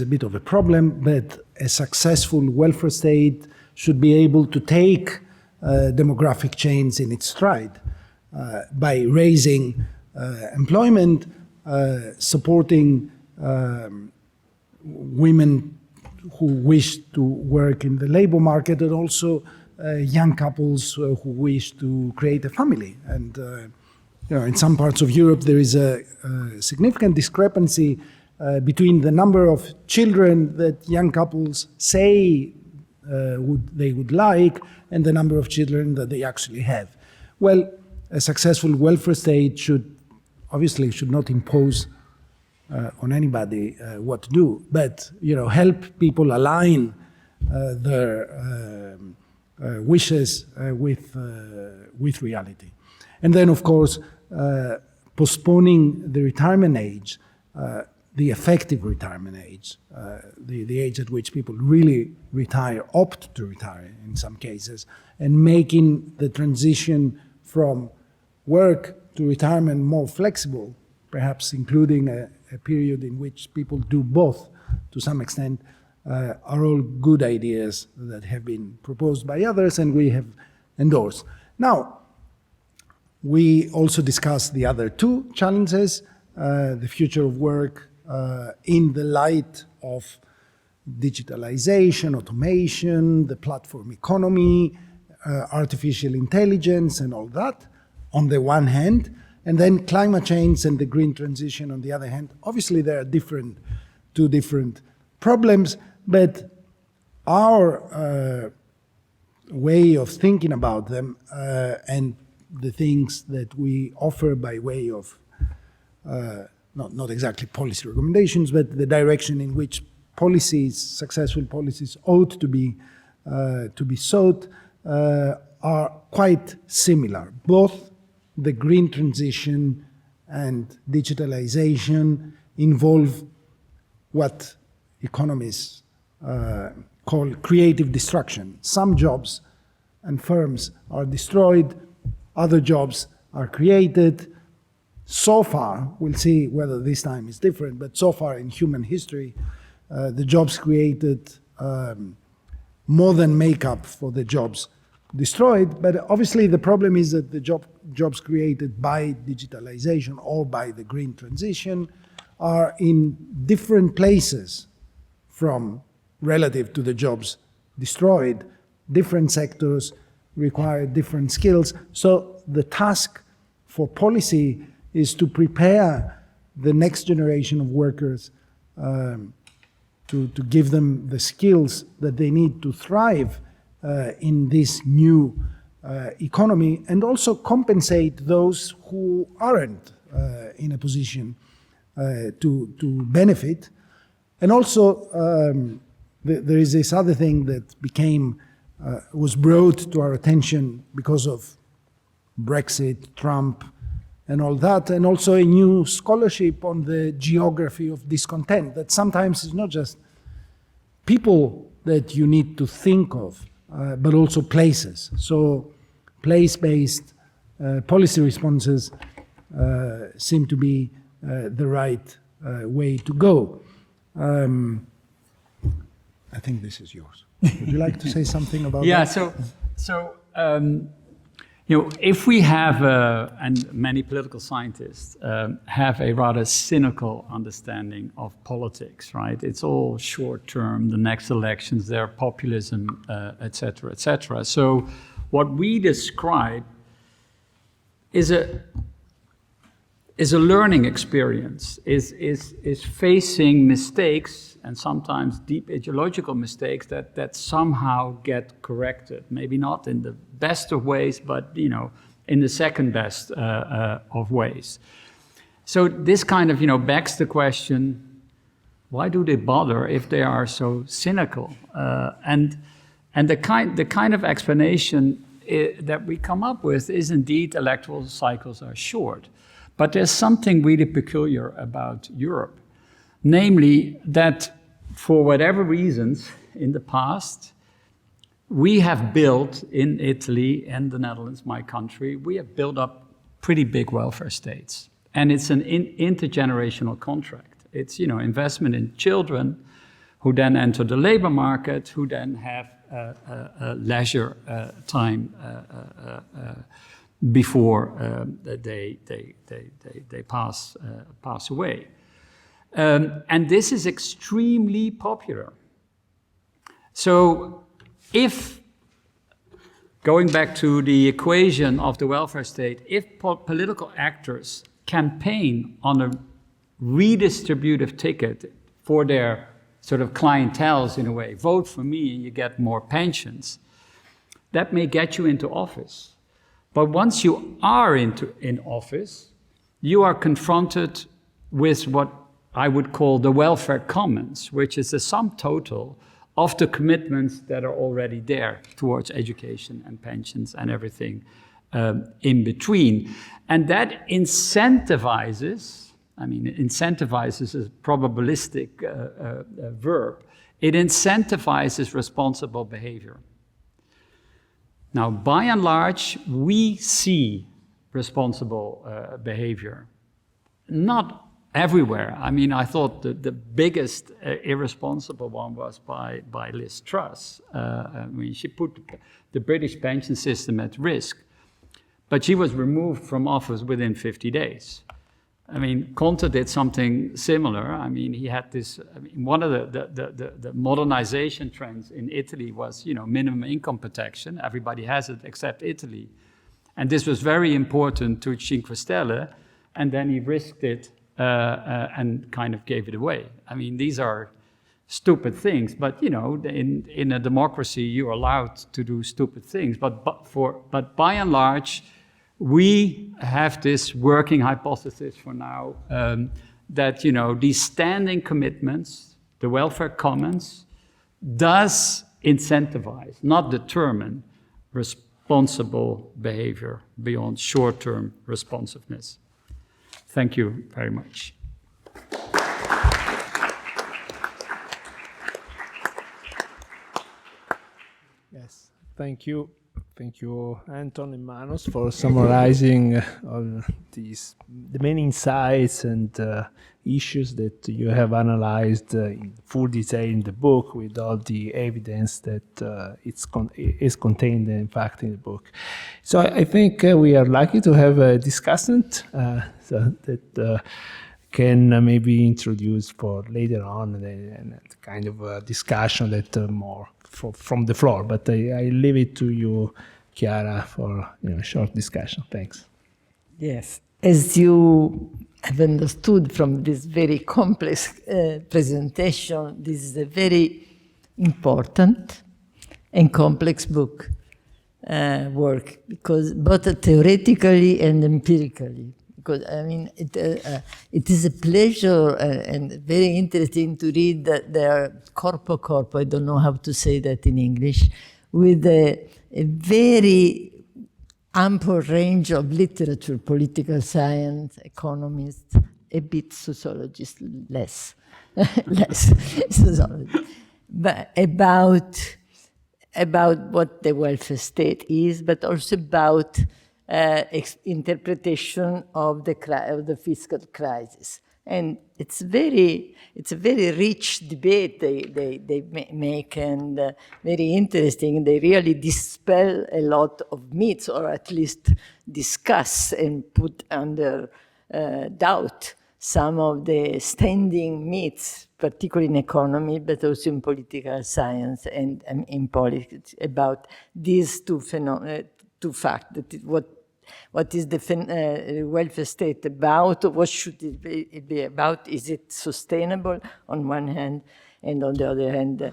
a bit of a problem, but a successful welfare state should be able to take demographic change in its stride by raising employment, supporting women who wish to work in the labor market, and also young couples who wish to create a family. And in some parts of Europe, there is a significant discrepancy between the number of children that young couples say they would like and the number of children that they actually have. Well, a successful welfare state should not impose on anybody what to do, but help people align their wishes with reality. And then, of course, postponing the retirement age, the effective retirement age, the age at which people really retire, opt to retire in some cases, and making the transition from work to retirement more flexible, perhaps including a period in which people do both to some extent, are all good ideas that have been proposed by others and we have endorsed. Now, we also discussed the other two challenges, the future of work in the light of digitalization, automation, the platform economy, artificial intelligence and all that on the one hand, and then climate change and the green transition on the other hand. Obviously, there are two different problems, but our way of thinking about them and the things that we offer by way of not exactly policy recommendations, but the direction in which policies, successful policies, ought to be sought, are quite similar. Both the green transition and digitalization involve what economists call creative destruction. Some jobs and firms are destroyed, other jobs are created. So far, we'll see whether this time is different, but so far in human history, the jobs created more than make up for the jobs destroyed. But obviously the problem is that the jobs created by digitalization or by the green transition are in different places from relative to the jobs destroyed. Different sectors require different skills. So the task for policy is to prepare the next generation of workers to give them the skills that they need to thrive in this new economy, and also compensate those who aren't in a position to benefit. And also, there is this other thing that was brought to our attention because of Brexit, Trump, and all that, and also a new scholarship on the geography of discontent, that sometimes is not just people that you need to think of, but also places. So place-based policy responses seem to be the right way to go. I think this is yours. Would you like to say something about that?
Yeah, if we have, and many political scientists have a rather cynical understanding of politics, right? It's all short term, the next elections, their populism, et cetera, et cetera. So what we describe is a learning experience, is facing mistakes, and sometimes deep ideological mistakes that somehow get corrected. Maybe not in the best of ways, but in the second best of ways. So this kind of begs the question: why do they bother if they are so cynical? And the kind of explanation that we come up with is indeed electoral cycles are short, but there's something really peculiar about Europe. Namely, that for whatever reasons in the past, we have built in Italy and the Netherlands, my country, we have built up pretty big welfare states. And it's an intergenerational contract. It's investment in children who then enter the labor market, who then have leisure time before they pass away. And this is extremely popular. So if, going back to the equation of the welfare state, if political actors campaign on a redistributive ticket for their sort of clienteles in a way, vote for me and you get more pensions, that may get you into office. But once you are in office, you are confronted with what I would call the welfare commons, which is the sum total of the commitments that are already there towards education and pensions and everything in between. And that incentivizes, incentivizes is a probabilistic verb, it incentivizes responsible behavior. Now, by and large, we see responsible behavior. Not everywhere. I thought the biggest irresponsible one was by Liz Truss. She put the British pension system at risk, but she was removed from office within 50 days. Conte did something similar. He had this. One of the modernization trends in Italy was, minimum income protection. Everybody has it except Italy, and this was very important to Cinque Stelle. And then he risked it and kind of gave it away. These are stupid things. But in a democracy, you're allowed to do stupid things. But by and large, we have this working hypothesis for now that these standing commitments, the welfare commons, does incentivize, not determine, responsible behavior beyond short-term responsiveness. Thank you very much.
Yes, thank you. Thank you, Anton and Manos, for summarizing all the main insights and issues that you have analyzed in full detail in the book, with all the evidence that is contained, in fact, in the book. So I think we are lucky to have a discussant that can maybe introduce for later on and kind of a discussion that more from the floor. But I leave it to you, Chiara, for a short discussion. Thanks.
Yes, as you have understood from this very complex presentation, this is a very important and complex book work, because both theoretically and empirically. Because it is a pleasure and very interesting to read that there are corpo, I don't know how to say that in English, with a very ample range of literature, political science, economists, a bit sociologists, less sociologists, but about what the welfare state is, but also about interpretation of the fiscal crisis. And it's a very rich debate they make, and very interesting. They really dispel a lot of myths, or at least discuss and put under doubt some of the standing myths, particularly in economy, but also in political science and in politics, about these two facts. What is the welfare state about? What should it be about? Is it sustainable on one hand, and on the other hand,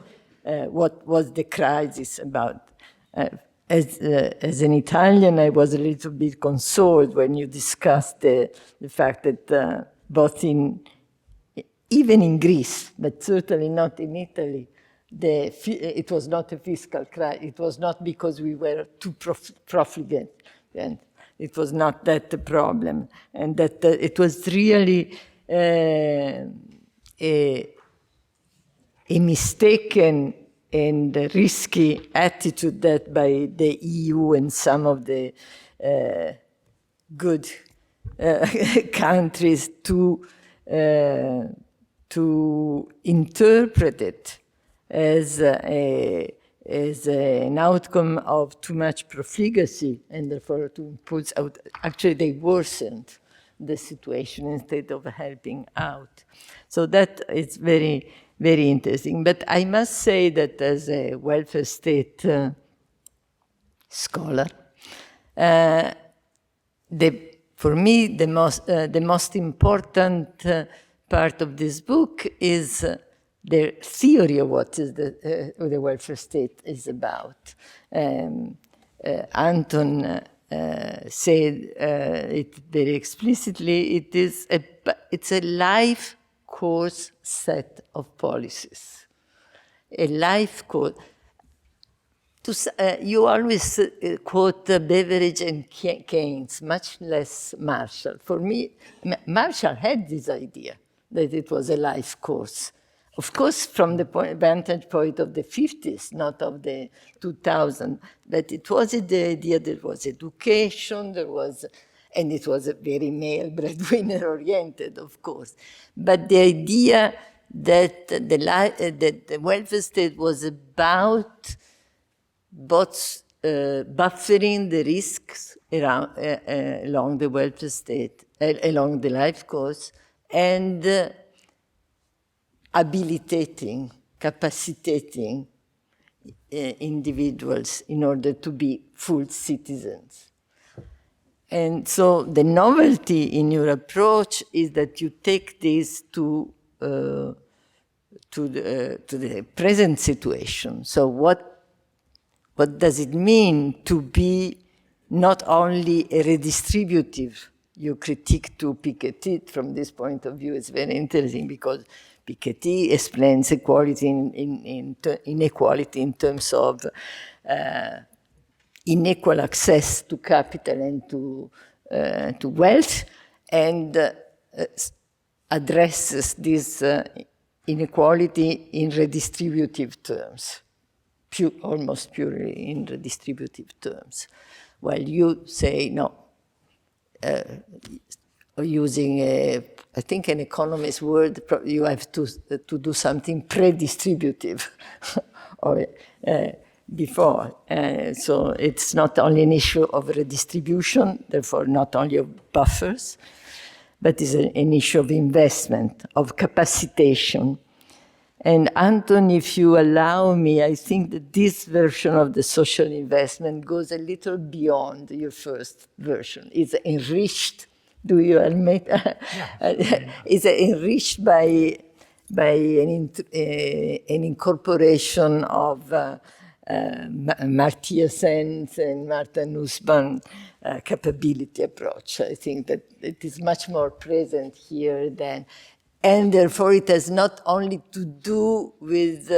what was the crisis about? As an Italian, I was a little bit consoled when you discussed the fact that even in Greece, but certainly not in Italy, it was not a fiscal crisis. It was not because we were too profligate. And it was not that the problem. And that it was really a mistaken and risky attitude that by the EU and some of the good countries to interpret it as an outcome of too much profligacy, and therefore to impose out. Actually, they worsened the situation instead of helping out. So that is very, very interesting. But I must say that as a welfare state scholar, for me, the most important part of this book is the theory of what is the welfare state is about. Anton said it very explicitly. It's a life course set of policies. A life course. You always quote Beveridge and Keynes, much less Marshall. For me, Marshall had this idea that it was a life course. Of course, from the vantage point of the 50s, not of the 2000s, but it was the idea there was education, and it was a very male breadwinner oriented, of course. But the idea that the welfare state was about both buffering the risks along the welfare state, along the life course, and habilitating, capacitating individuals in order to be full citizens. And so the novelty in your approach is that you take this to to the present situation. So what does it mean to be not only a redistributive? You critique to Piketty from this point of view. It's very interesting because Piketty explains equality inequality in terms of unequal access to capital and to wealth, and addresses this inequality in redistributive terms, almost purely in redistributive terms. While you say, no, using I think an economist word, you have to do something pre-distributive or before. So it's not only an issue of redistribution, therefore not only of buffers, but it's an issue of investment, of capacitation. And Anton, if you allow me, I think that this version of the social investment goes a little beyond your first version. It's enriched, do you admit? It's enriched by an incorporation of Martia Sen's and Martha Nussbaum capability approach. I think that it is much more present here than. And therefore, it has not only to do with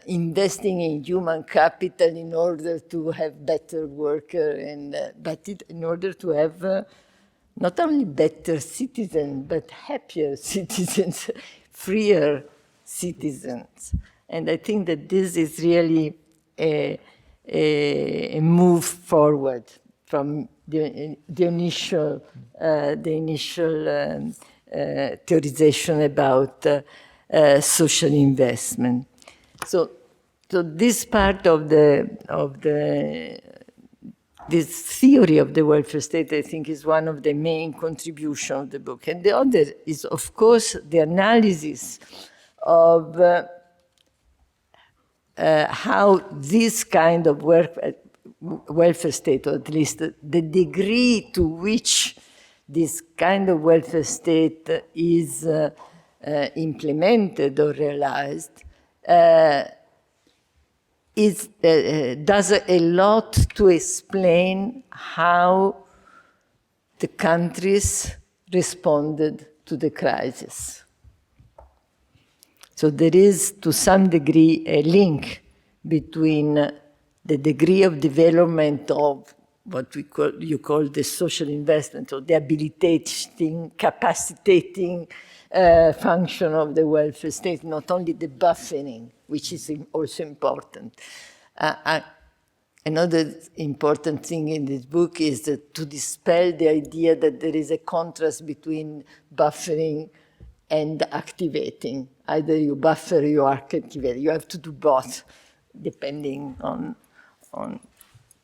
investing in human capital in order to have better workers, but in order to have not only better citizens, but happier citizens, freer citizens. And I think that this is really a move forward from the initial theorization about social investment. So this part of this theory of the welfare state, I think, is one of the main contributions of the book. And the other is, of course, the analysis of how this kind of welfare state, or at least the degree to which this kind of welfare state is implemented or realized, does a lot to explain how the countries responded to the crisis. So there is, to some degree, a link between the degree of development of what you call the social investment, or the habilitating, capacitating function of the welfare state, not only the buffering, which is also important. Another important thing in this book is to dispel the idea that there is a contrast between buffering and activating. Either you buffer or you activate. You have to do both, depending on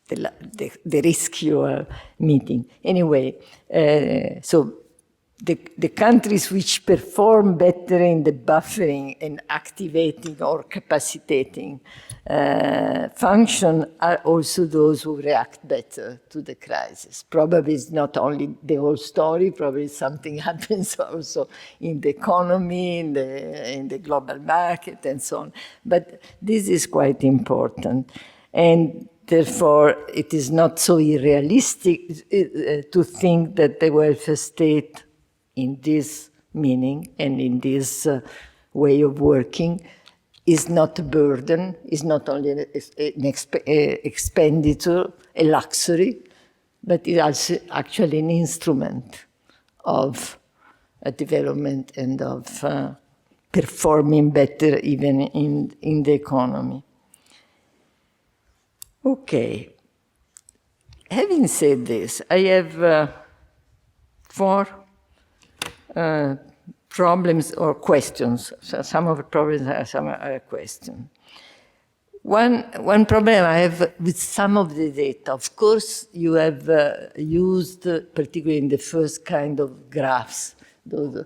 the risk you are meeting. Anyway, so the countries which perform better in the buffering and activating or capacitating function are also those who react better to the crisis. Probably it's not only the whole story, probably something happens also in the economy, in the global market, and so on. But this is quite important. And therefore, it is not so unrealistic to think that the welfare state, in this meaning and in this way of working, is not a burden, is not only an expenditure, a luxury, but is also actually an instrument of development and of performing better even in the economy. Okay. Having said this, I have 4 problems or questions. So some of the problems are some questions. One problem I have with some of the data, of course, you have used, particularly in the first kind of graphs, those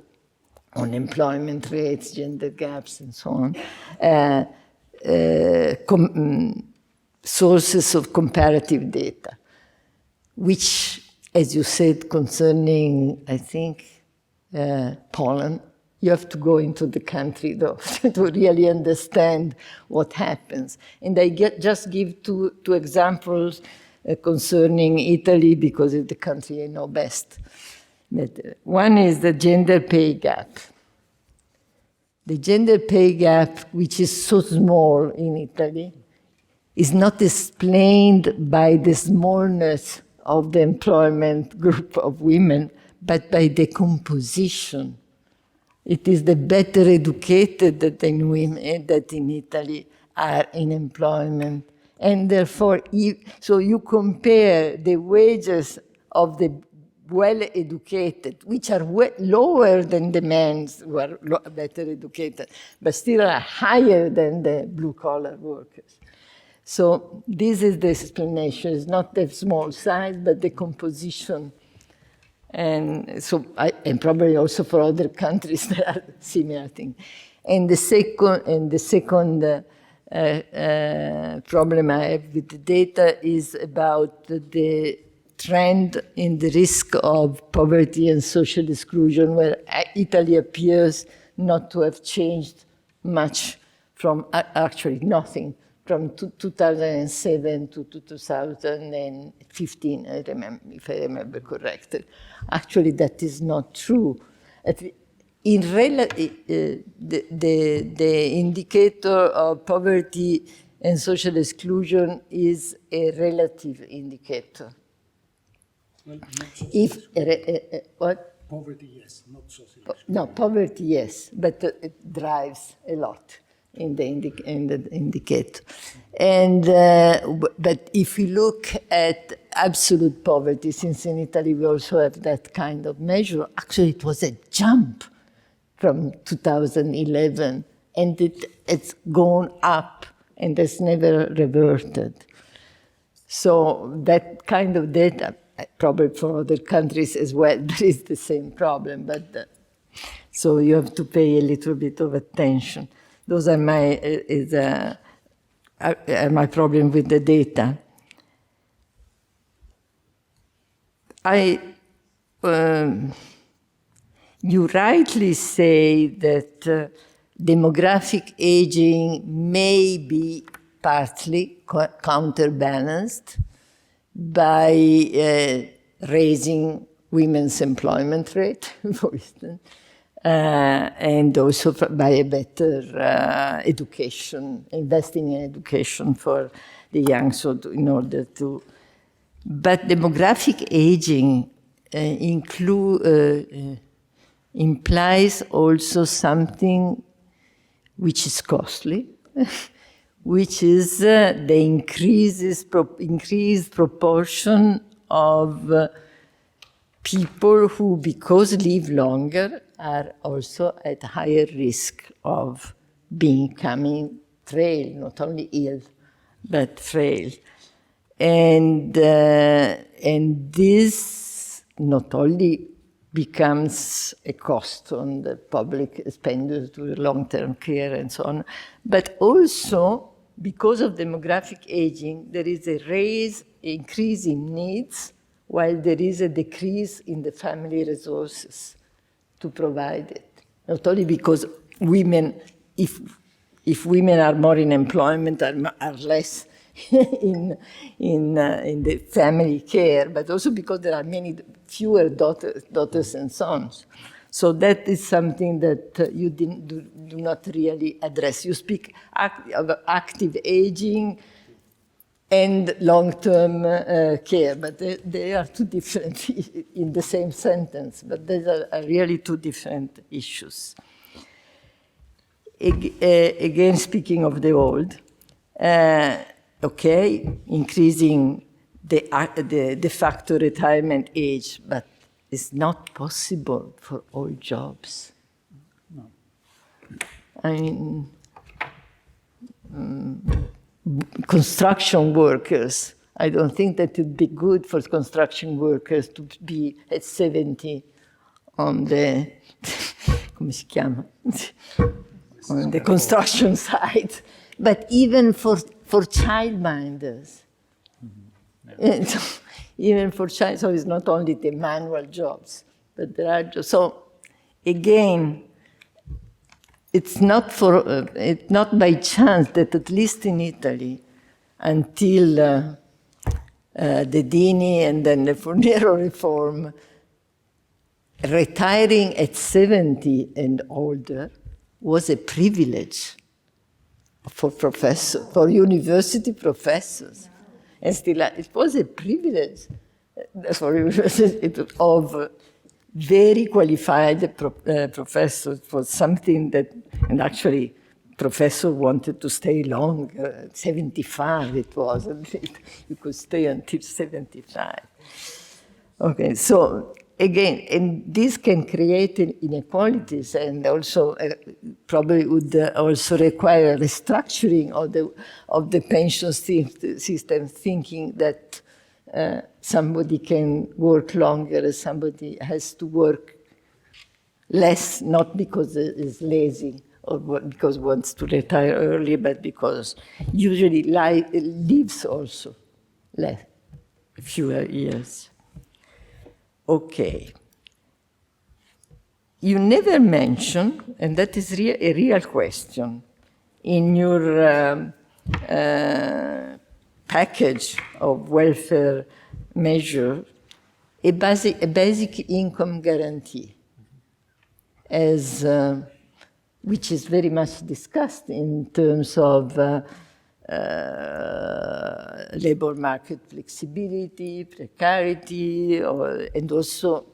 unemployment rates, gender gaps, and so on, sources of comparative data, which, as you said, concerning, I think, Poland, You have to go into the country, though, to really understand what happens. And I just give two examples concerning Italy, because it's the country I know best. One is the gender pay gap. The gender pay gap, which is so small in Italy, is not explained by the smallness of the employment group of women, but by the composition. It is the better educated that in women that in Italy are in employment. And therefore, so you compare the wages of the well-educated, which are lower than the men who are better educated, but still are higher than the blue-collar workers. So this is the explanation. It's not the small size, but the composition. And so, and probably also for other countries there are similar things. And the second problem I have with the data is about the trend in the risk of poverty and social exclusion, where Italy appears not to have changed much from, actually nothing, from 2007 to 2015, I remember, if I remember correctly. Actually, that is not true. In the indicator of poverty and social exclusion is a relative indicator.
Well, not
If what?
poverty, yes, not social exclusion.
No, poverty, yes, but it drives a lot in the indicator. And but if we look at absolute poverty, since in Italy we also have that kind of measure, actually it was a jump from 2011, and it's gone up and it's never reverted. So that kind of data, probably for other countries as well, there is the same problem, but so you have to pay a little bit of attention. Those are my problem with the data. You rightly say that demographic aging may be partly counterbalanced by raising women's employment rate, for instance, and also by a better education, investing in education for the young, so in order to. But demographic aging implies also something which is costly, which is the increased proportion of people who, because live longer, are also at higher risk of becoming frail, not only ill, but frail. And this not only becomes a cost on the public expenditure, long-term care and so on, but also because of demographic aging, there is a increase in needs, while there is a decrease in the family resources to provide it. Not only because women, if women are more in employment, are less in the family care, but also because there are fewer daughters and sons. So that is something that you do not really address. You speak of active aging and long-term care, but they are two different in the same sentence, but these are really two different issues. Again, speaking of the old, okay, increasing the de facto retirement age, but it's not possible for all jobs. No. I mean, construction workers, I don't think that it would be good for construction workers to be at 70 on the, come si chiama? On the construction site, but even for childminders. Mm-hmm. Yeah. Even for child, so it's not only the manual jobs, but there are jobs. So again, it's not by chance that at least in Italy, until the Dini and then the Fornero reform, retiring at 70 and older was a privilege for university professors. And still, it was a privilege for university of very qualified professors for something that, and actually, professor wanted to stay longer. 75 it was, you could stay until 75. Okay, so again, and this can create inequalities, and also probably would also require a restructuring of the pension system, thinking that somebody can work longer, somebody has to work less, not because it's lazy or because wants to retire early, but because usually lives also fewer years. Okay. You never mention, and that is a real question, in your package of welfare measure, a basic income guarantee, as which is very much discussed in terms of labor market flexibility, precarity, and also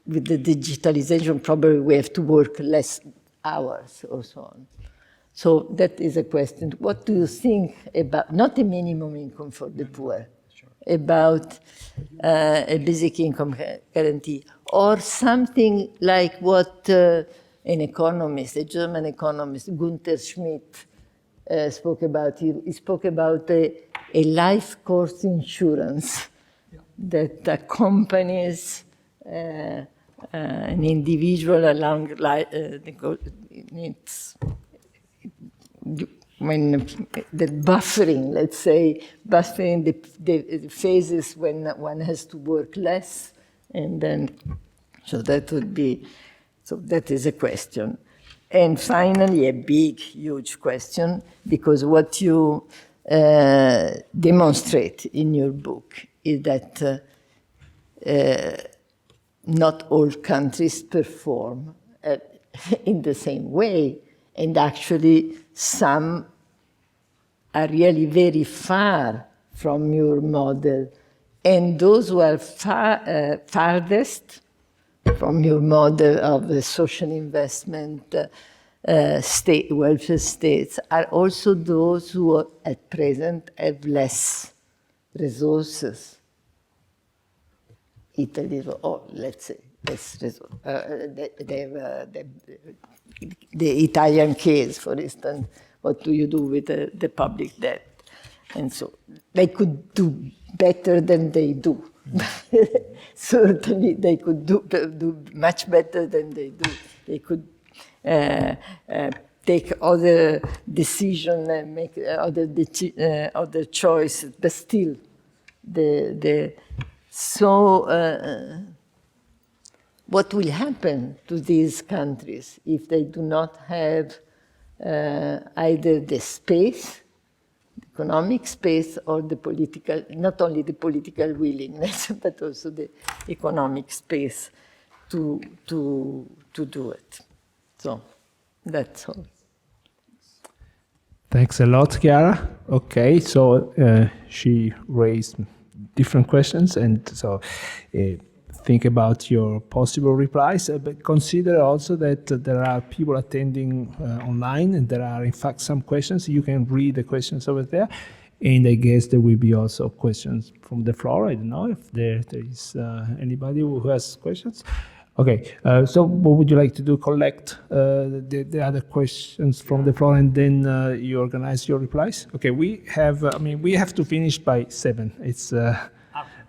with the digitalization, probably we have to work less hours or so on. So that is a question. What do you think about, not a minimum income for the poor, about a basic income guarantee, or something like what an economist, a German economist, Gunther Schmidt, spoke about? He spoke about a life course insurance that accompanies an individual along when the buffering, let's say, buffering the phases when one has to work less, and then, so that would be, so that is a question. And finally, a big, huge question, because what you demonstrate in your book is that not all countries perform in the same way, and actually some are really very far from your model, and those who are farthest from your model of the social investment welfare states are also those who are, at present have less resources. Italy, or let's say, less resources. The Italian case, for instance, what do you do with the public debt? And so they could do better than they do. Certainly they could do much better than they do. They could take other decisions and make other choices, but still, what will happen to these countries if they do not have either the space, economic space, or the political, not only the political willingness, but also the economic space to do it? So that's all.
Thanks a lot, Chiara. Okay, so she raised different questions, and so think about your possible replies, but consider also that there are people attending online, and there are in fact some questions. You can read the questions over there, and I guess there will be also questions from the floor. I don't know if there is anybody who has questions. Okay, so what would you like to do? Collect the other questions from the floor, and then you organize your replies? Okay, we have, we have to finish by 7. It's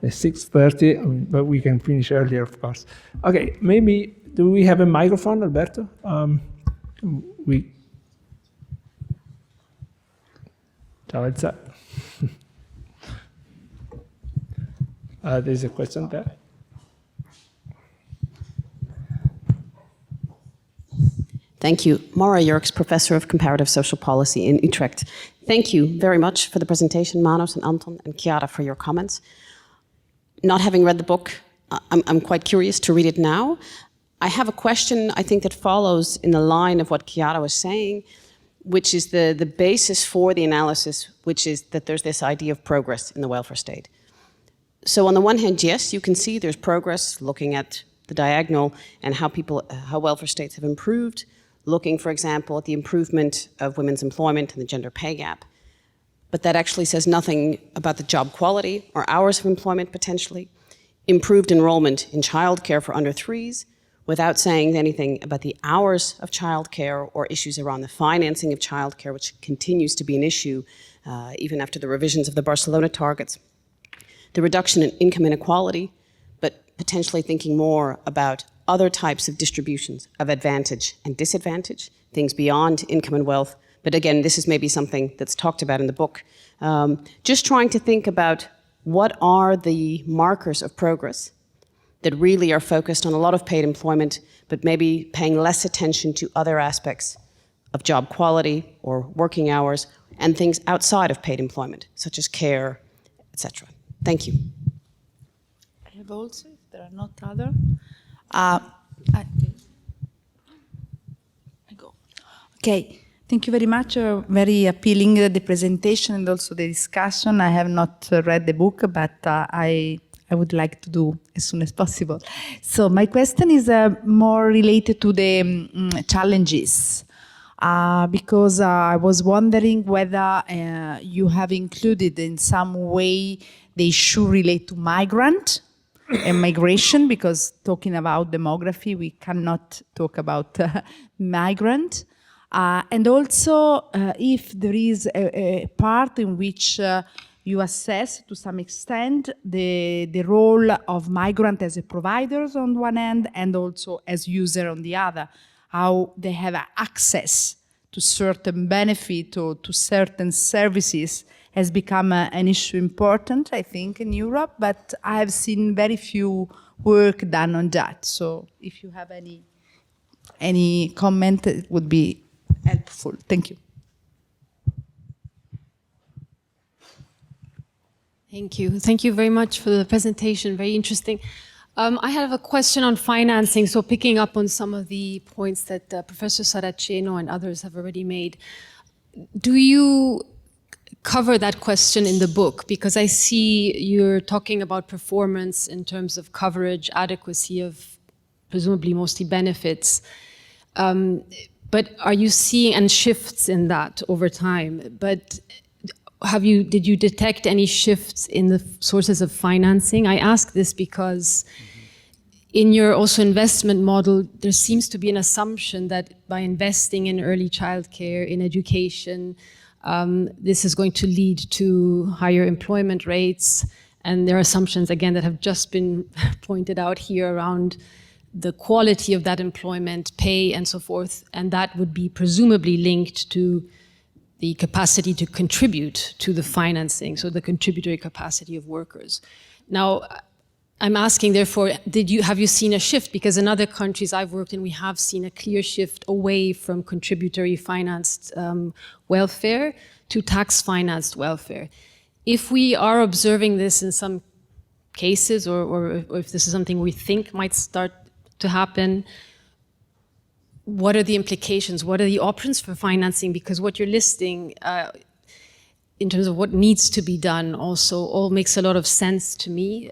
6:30, but we can finish earlier, of course. Okay, maybe, do we have a microphone, Alberto? Ciao, Elsa. There's a question there.
Thank you. Maura Yerkes, Professor of Comparative Social Policy in Utrecht. Thank you very much for the presentation, Manos and Anton, and Chiara for your comments. Not having read the book, I'm quite curious to read it now. I have a question, I think, that follows in the line of what Chiara was saying, which is the basis for the analysis, which is that there's this idea of progress in the welfare state. So on the one hand, yes, you can see there's progress looking at the diagonal and how welfare states have improved, looking, for example, at the improvement of women's employment and the gender pay gap. But that actually says nothing about the job quality or hours of employment potentially, improved enrollment in childcare for under threes, without saying anything about the hours of childcare or issues around the financing of childcare, which continues to be an issue even after the revisions of the Barcelona targets. The reduction in income inequality, but potentially thinking more about other types of distributions of advantage and disadvantage, things beyond income and wealth. But again, this is maybe something that's talked about in the book. Just trying to think about what are the markers of progress that really are focused on a lot of paid employment, but maybe paying less attention to other aspects of job quality or working hours and things outside of paid employment, such as care, etc. Thank you.
I have also, if there are not other. Okay, thank you very much. Very appealing, the presentation and also the discussion. I have not read the book, but I would like to do as soon as possible. So my question is more related to the challenges, because I was wondering whether you have included in some way the issue related to migrant and migration, because talking about demography, we cannot talk about migrant. And also if there is a part in which you assess to some extent the role of migrant as a providers on one end and also as user on the other, how they have access to certain benefit or to certain services has become an issue important, I think, in Europe, but I have seen very few work done on that. So if you have any comment, it would be helpful. Thank you.
Thank you. Thank you very much for the presentation. Very interesting. I have a question on financing. So picking up on some of the points that Professor Saraceno and others have already made, do you cover that question in the book? Because I see you're talking about performance in terms of coverage, adequacy of presumably mostly benefits. But are you seeing, and shifts in that over time, but did you detect any shifts in the sources of financing? I ask this because in your also investment model, there seems to be an assumption that by investing in early childcare, in education, this is going to lead to higher employment rates. And there are assumptions, again, that have just been pointed out here around the quality of that employment, pay, and so forth. And that would be presumably linked to the capacity to contribute to the financing, so the contributory capacity of workers. Now, I'm asking, therefore, have you seen a shift? Because in other countries I've worked in, we have seen a clear shift away from contributory financed welfare to tax financed welfare. If we are observing this in some cases, or if this is something we think might start to happen, what are the implications? What are the options for financing? Because what you're listing in terms of what needs to be done also all makes a lot of sense to me.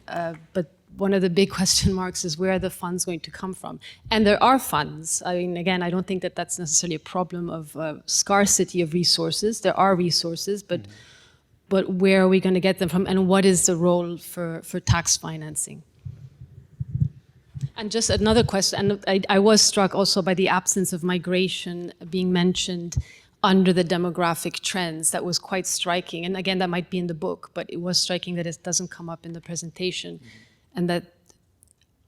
But one of the big question marks is where are the funds going to come from? And there are funds. I mean, again, I don't think that that's necessarily a problem of scarcity of resources. There are resources, but where are we going to get them from? And what is the role for tax financing? And just another question, and I was struck also by the absence of migration being mentioned under the demographic trends. That was quite striking. And again, that might be in the book, but it was striking that it doesn't come up in the presentation. And that,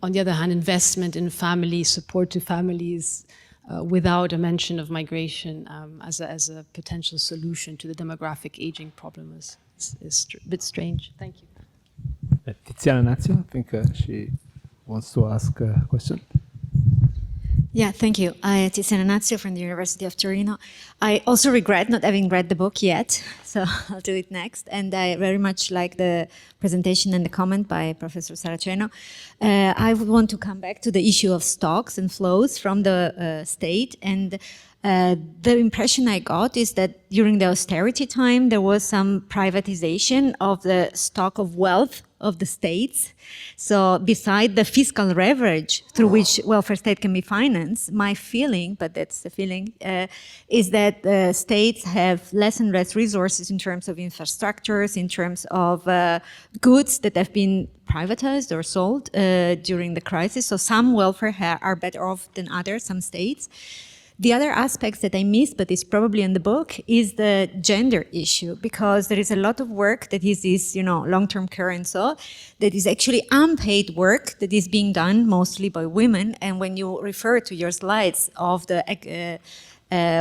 on the other hand, investment in family, support to families, without a mention of migration as a potential solution to the demographic aging problem is a bit strange. Thank you.
Tiziana Nazio, I think she wants to ask a question.
Yeah, thank you. Tiziana Nazio from the University of Torino. I also regret not having read the book yet, so I'll do it next. And I very much like the presentation and the comment by Professor Saraceno. I would want to come back to the issue of stocks and flows from the state. And the impression I got is that during the austerity time, there was some privatization of the stock of wealth of the states. So beside the fiscal leverage through which welfare state can be financed, my feeling, but that's the feeling, is that states have less and less resources in terms of infrastructures, in terms of goods that have been privatized or sold during the crisis. So some welfare are better off than others, some states. The other aspects that I missed, but is probably in the book, is the gender issue, because there is a lot of work that is this, long-term care and so, that is actually unpaid work that is being done mostly by women. And when you refer to your slides of the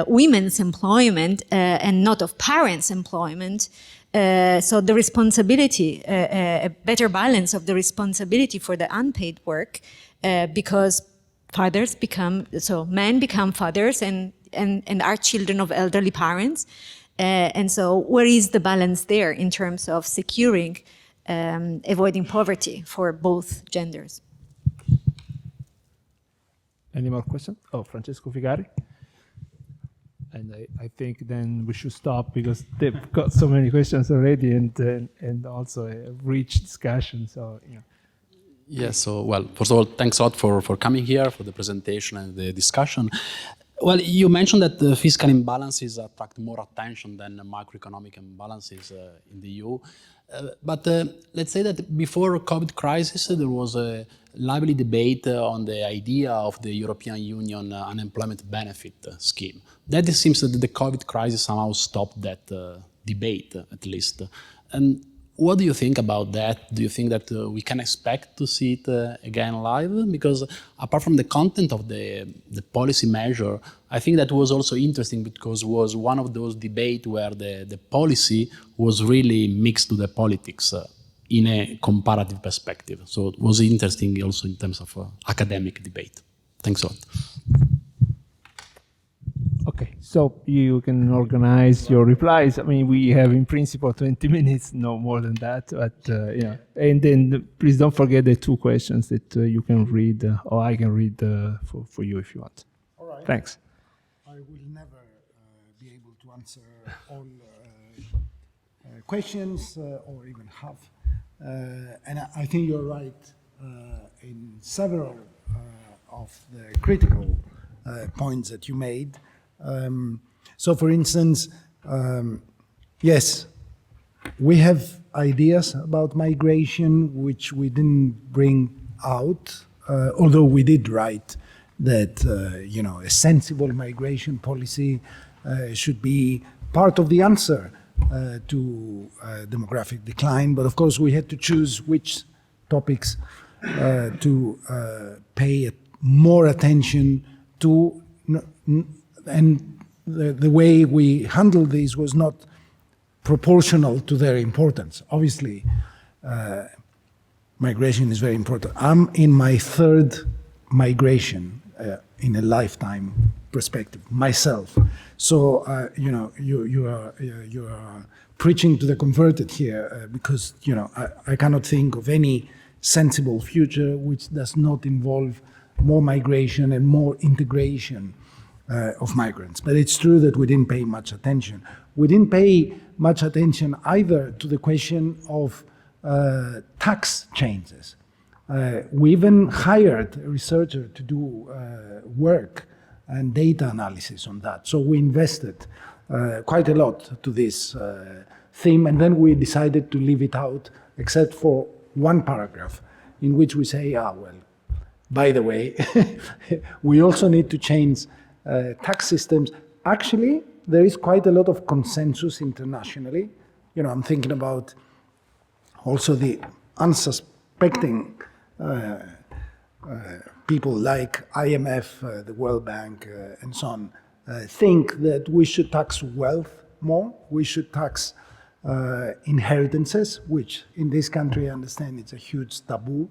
women's employment and not of parents' employment, so the responsibility, a better balance of the responsibility for the unpaid work, because men become fathers and are children of elderly parents. And so where is the balance there in terms of securing, avoiding poverty for both genders?
Any more questions? Oh, Francesco Figari. And I think then we should stop because they've got so many questions already and also a rich discussion. So,
Yes, so, well, first of all, thanks a lot for coming here, for the presentation and the discussion. Well, you mentioned that the fiscal imbalances attract more attention than macroeconomic imbalances in the EU. But let's say that before COVID crisis, there was a lively debate on the idea of the European Union unemployment benefit scheme. That it seems that the COVID crisis somehow stopped that debate, at least. And what do you think about that? Do you think that we can expect to see it again live? Because apart from the content of the policy measure, I think that was also interesting because it was one of those debates where the policy was really mixed to the politics in a comparative perspective. So it was interesting also in terms of academic debate. Thanks a lot.
Okay, so you can organize your replies. I mean, we have in principle 20 minutes, no more than that. But yeah, and then please don't forget the 2 questions that you can read, or I can read for you if you want.
All right.
Thanks.
I will never be able to answer all questions or even half. And I think you're right in several of the critical points that you made. So, for instance, yes, we have ideas about migration which we didn't bring out, although we did write that a sensible migration policy should be part of the answer to demographic decline. But of course, we had to choose which topics to pay more attention to. And the way we handled these was not proportional to their importance. Obviously, migration is very important. I'm in my 3rd migration in a lifetime perspective myself. So you are preaching to the converted here because I cannot think of any sensible future which does not involve more migration and more integration of migrants. But it's true that we didn't pay much attention. We didn't pay much attention either to the question of tax changes. We even hired a researcher to do work and data analysis on that. So we invested quite a lot to this theme, and then we decided to leave it out, except for one paragraph in which we say, well, by the way, we also need to change tax systems. Actually, there is quite a lot of consensus internationally. I'm thinking about also the unsuspecting people like IMF, the World Bank, and so on, think that we should tax wealth more. We should tax inheritances, which in this country I understand it's a huge taboo.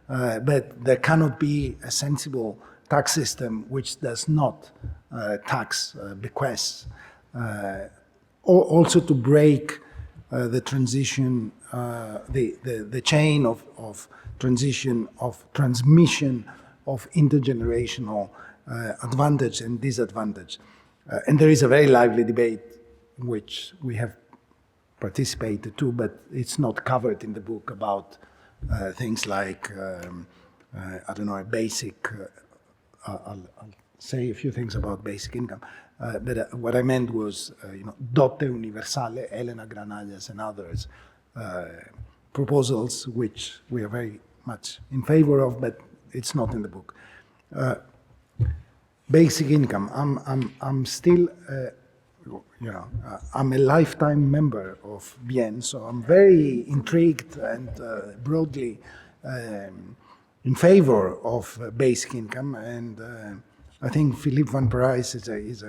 But there cannot be a sensible tax system which does not tax bequests, also to break the transition, the chain of transition, of transmission of intergenerational advantage and disadvantage. And there is a very lively debate in which we have participated too, but it's not covered in the book, about things like, I don't know, a basic, I'll say a few things about basic income, but what I meant was, dote universale, Elena Granadas and others, proposals which we are very much in favor of, but it's not in the book. Basic income, I'm still, I'm a lifetime member of Bien, so I'm very intrigued and broadly in favor of basic income, and I think Philippe Van Parijs is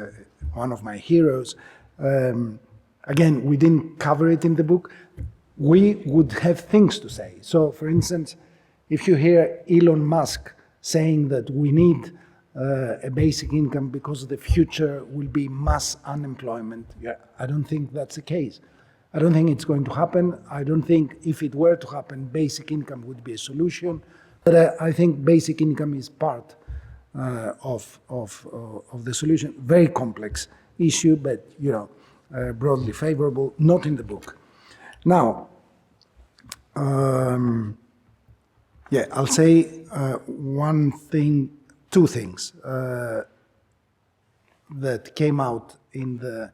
one of my heroes. Again, we didn't cover it in the book. We would have things to say. So, for instance, if you hear Elon Musk saying that we need a basic income because the future will be mass unemployment, I don't think that's the case. I don't think it's going to happen. I don't think if it were to happen, basic income would be a solution. But I think basic income is part of the solution. Very complex issue, but broadly favorable. Not in the book. Now, I'll say one thing, two things that came out in the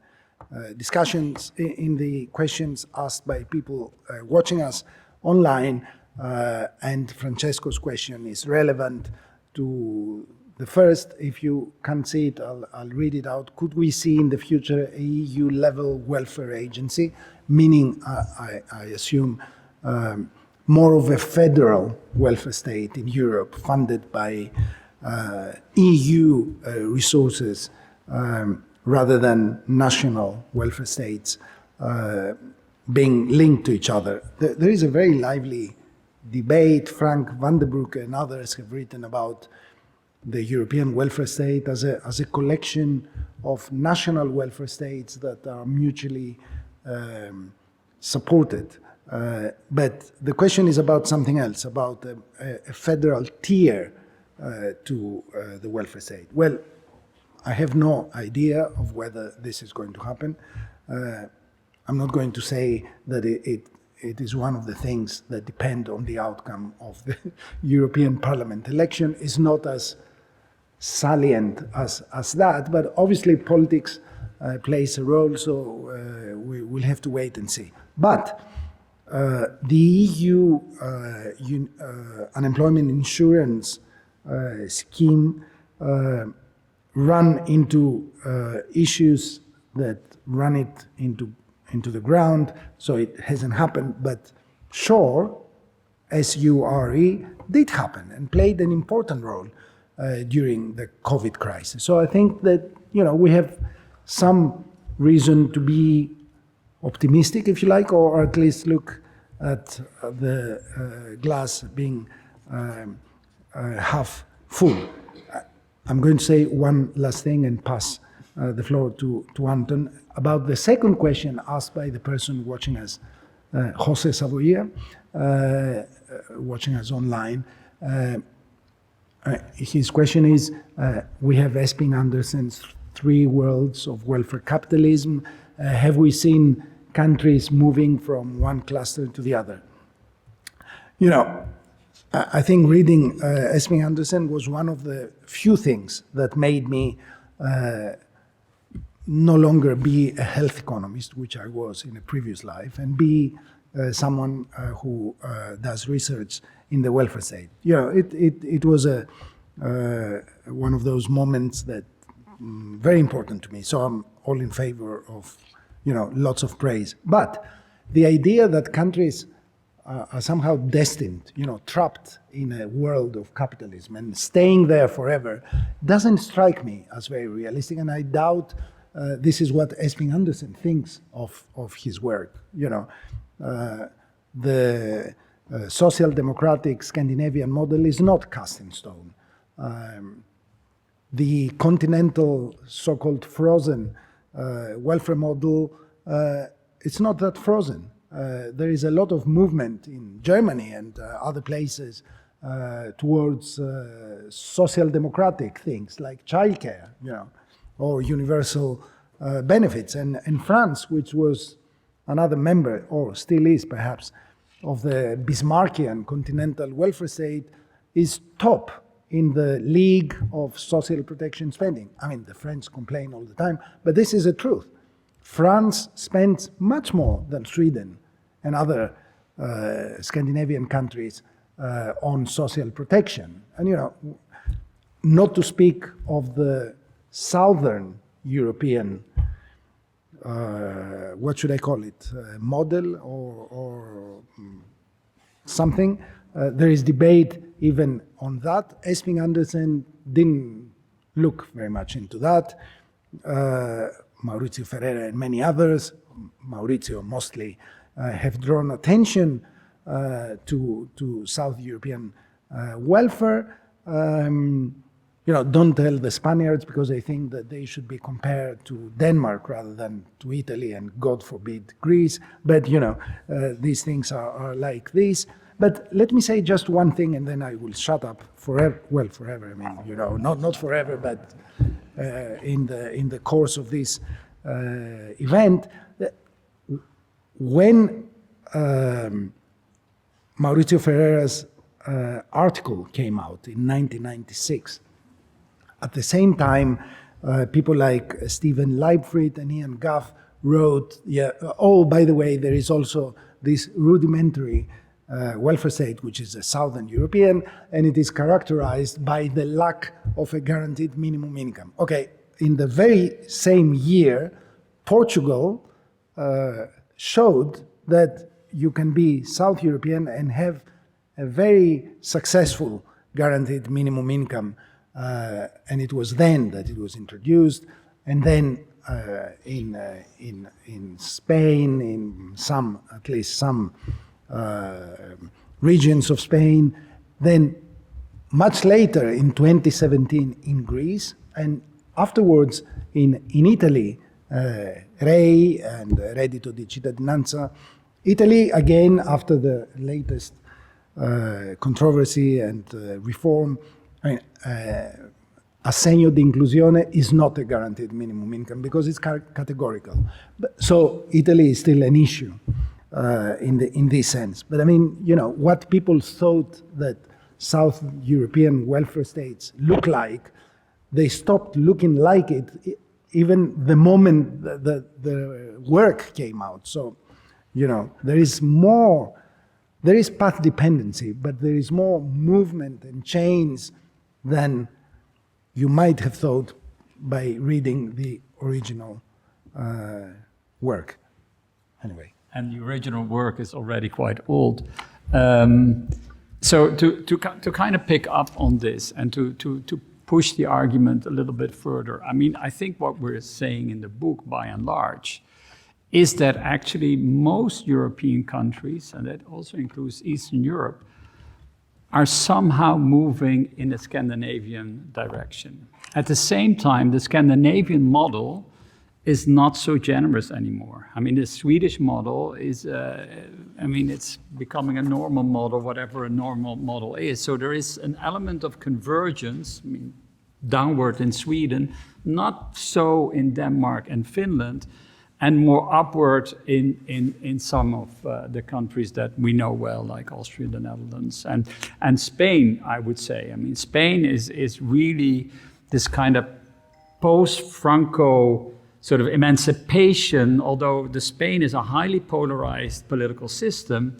discussions, in the questions asked by people watching us online, and Francesco's question is relevant to the first. If you can't see it, I'll read it out. Could we see in the future a EU-level welfare agency, meaning, I assume, more of a federal welfare state in Europe, funded by EU resources rather than national welfare states being linked to each other? There is a very lively debate. Frank van den Broek and others have written about the European welfare state as a collection of national welfare states that are mutually supported. But the question is about something else, about a federal tier to the welfare state. Well, I have no idea of whether this is going to happen. I'm not going to say that it is one of the things that depend on the outcome of the European Parliament election. It's not as salient as that, but obviously politics plays a role, so we will have to wait and see. But the EU unemployment insurance scheme run into issues that run it into the ground, so it hasn't happened. But SURE, S-U-R-E, did happen and played an important role during the COVID crisis. So I think that we have some reason to be optimistic, if you like, or at least look at the glass being half full. I'm going to say one last thing and pass the floor to Anton about the second question asked by the person watching us, Jose Savoia, watching us online. His question is, we have Esping Andersen's 3 worlds of welfare capitalism. Have we seen countries moving from one cluster to the other? I think reading Esping Andersen was one of the few things that made me no longer be a health economist, which I was in a previous life, and be someone who does research in the welfare state. It was one of those moments that very important to me. So I'm all in favor of lots of praise. But the idea that countries are somehow destined, trapped in a world of capitalism and staying there forever doesn't strike me as very realistic, and I doubt this is what Esping Andersen thinks of his work. The social democratic Scandinavian model is not cast in stone. the continental so-called frozen welfare model, it's not that frozen. There is a lot of movement in Germany and other places towards social democratic things like childcare, or universal benefits. And France, which was another member, or still is perhaps, of the Bismarckian continental welfare state, is top in the league of social protection spending. I mean, the French complain all the time, but this is the truth. France spends much more than Sweden and other Scandinavian countries on social protection. And, not to speak of the Southern European, what should I call it, model or something. There is debate even on that. Esping Andersen didn't look very much into that. Maurizio Ferreira and many others, Maurizio mostly, have drawn attention to South European welfare. Don't tell the Spaniards, because they think that they should be compared to Denmark rather than to Italy and, God forbid, Greece. But, these things are like this. But let me say just one thing, and then I will shut up forever. Well, forever. I mean, not forever, but in the course of this event. When Maurizio Ferreira's article came out in 1996, at the same time, people like Stephen Leibfried and Ian Gough wrote, by the way, there is also this rudimentary welfare state, which is a Southern European, and it is characterized by the lack of a guaranteed minimum income. Okay, in the very same year, Portugal showed that you can be South European and have a very successful guaranteed minimum income. And it was then that it was introduced, and then in Spain, in at least some regions of Spain, then much later in 2017 in Greece, and afterwards in Italy, Rei and Reddito di Cittadinanza. Italy, again, after the latest controversy and reform, assegno di inclusione is not a guaranteed minimum income because it's categorical. So Italy is still an issue in this sense. But I mean, what people thought that South European welfare states look like, they stopped looking like it even the moment the work came out. So, there is path dependency, but there is more movement and change than you might have thought by reading the original work. Anyway.
And the original work is already quite old. So to kind of pick up on this and to push the argument a little bit further, I mean, I think what we're saying in the book, by and large, is that actually most European countries, and that also includes Eastern Europe, are somehow moving in the Scandinavian direction. At the same time, the Scandinavian model is not so generous anymore. I mean, the Swedish model is, it's becoming a normal model, whatever a normal model is. So there is an element of convergence, downward in Sweden, not so in Denmark and Finland, and more upward in some of the countries that we know well, like Austria, the Netherlands, and Spain, I would say. I mean, Spain is really this kind of post-Franco sort of emancipation, although the Spain is a highly polarized political system.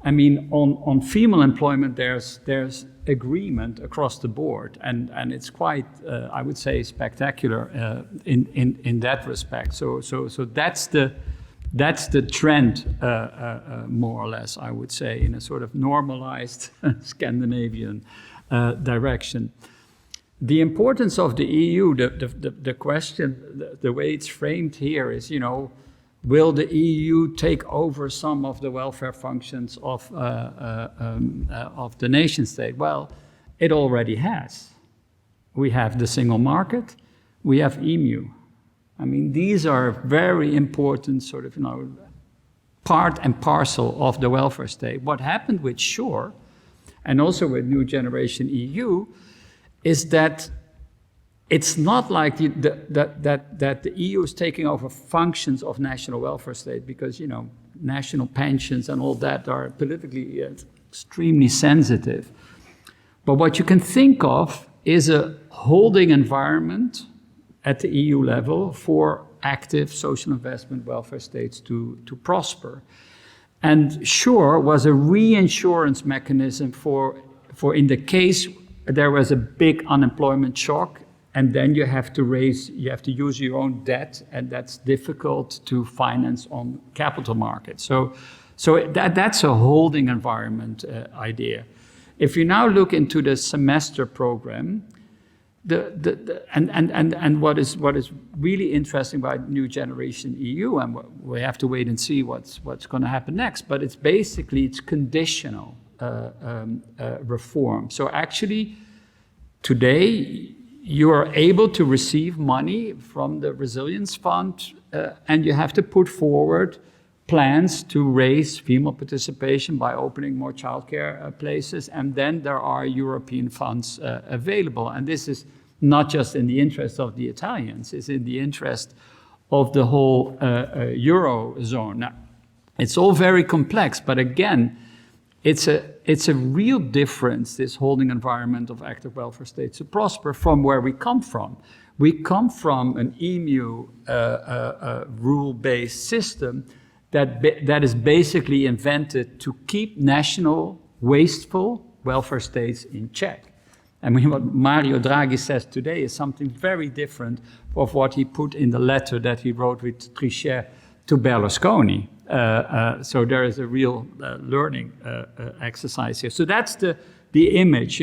I mean, on female employment, there's agreement across the board, and it's quite, I would say, spectacular in that respect. So that's the trend, more or less, I would say, in a sort of normalized Scandinavian direction. The importance of the EU, the question, the way it's framed here is, will the EU take over some of the welfare functions of the nation state? Well, it already has. we have the single market, we have EMU. I mean, these are very important sort of, part and parcel of the welfare state. What happened with SURE, and also with New Generation EU, is that it's not like that the EU is taking over functions of national welfare state, because, national pensions and all that are politically extremely sensitive. But what you can think of is a holding environment at the EU level for active social investment welfare states to prosper. And SURE was a reinsurance mechanism for in the case there was a big unemployment shock, and then you have to use your own debt, and that's difficult to finance on capital markets. So that's a holding environment idea. If you now look into the semester program, and what is really interesting about New Generation EU, and we have to wait and see what's going to happen next, but it's conditional reform. So actually, today you are able to receive money from the Resilience Fund, and you have to put forward plans to raise female participation by opening more childcare places, and then there are European funds available. And this is not just in the interest of the Italians, it's in the interest of the whole Eurozone. Now, it's all very complex, but again, it's a real difference, this holding environment of active welfare states to prosper, from where we come from. We come from an EMU rule-based system that is basically invented to keep national wasteful welfare states in check. I mean, what Mario Draghi says today is something very different of what he put in the letter that he wrote with Trichet to Berlusconi. So there is a real learning exercise here. So that's the image.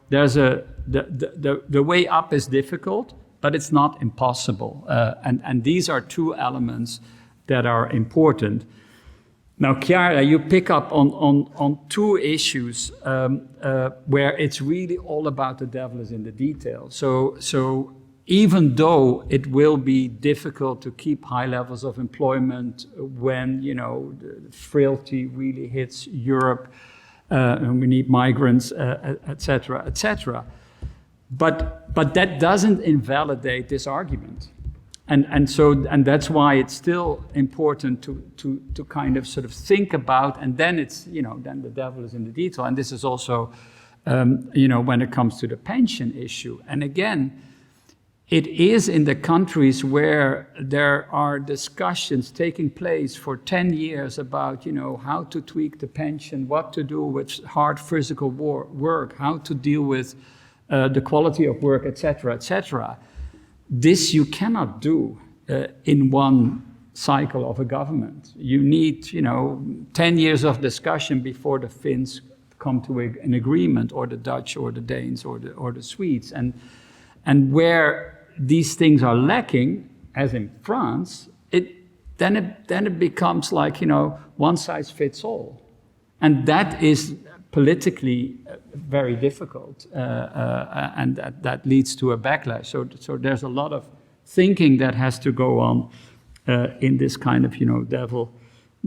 There's the way up is difficult, but it's not impossible. And these are two elements that are important. Now, Chiara, you pick up on two issues where it's really all about the devil is in the detail. So even though it will be difficult to keep high levels of employment when, the frailty really hits Europe, and we need migrants, et cetera, but that doesn't invalidate this argument. And that's why it's still important to kind of sort of think about, and then it's, then the devil is in the detail. And this is also, when it comes to the pension issue. And again, it is in the countries where there are discussions taking place for 10 years about, how to tweak the pension, what to do with hard physical work, how to deal with the quality of work, et cetera. This you cannot do in one cycle of a government. You need, 10 years of discussion before the Finns come to an agreement, or the Dutch, or the Danes, or the Swedes. And where these things are lacking, as in France, then it becomes like, one size fits all. And that is politically very difficult, and that leads to a backlash. So there's a lot of thinking that has to go on in this kind of, devil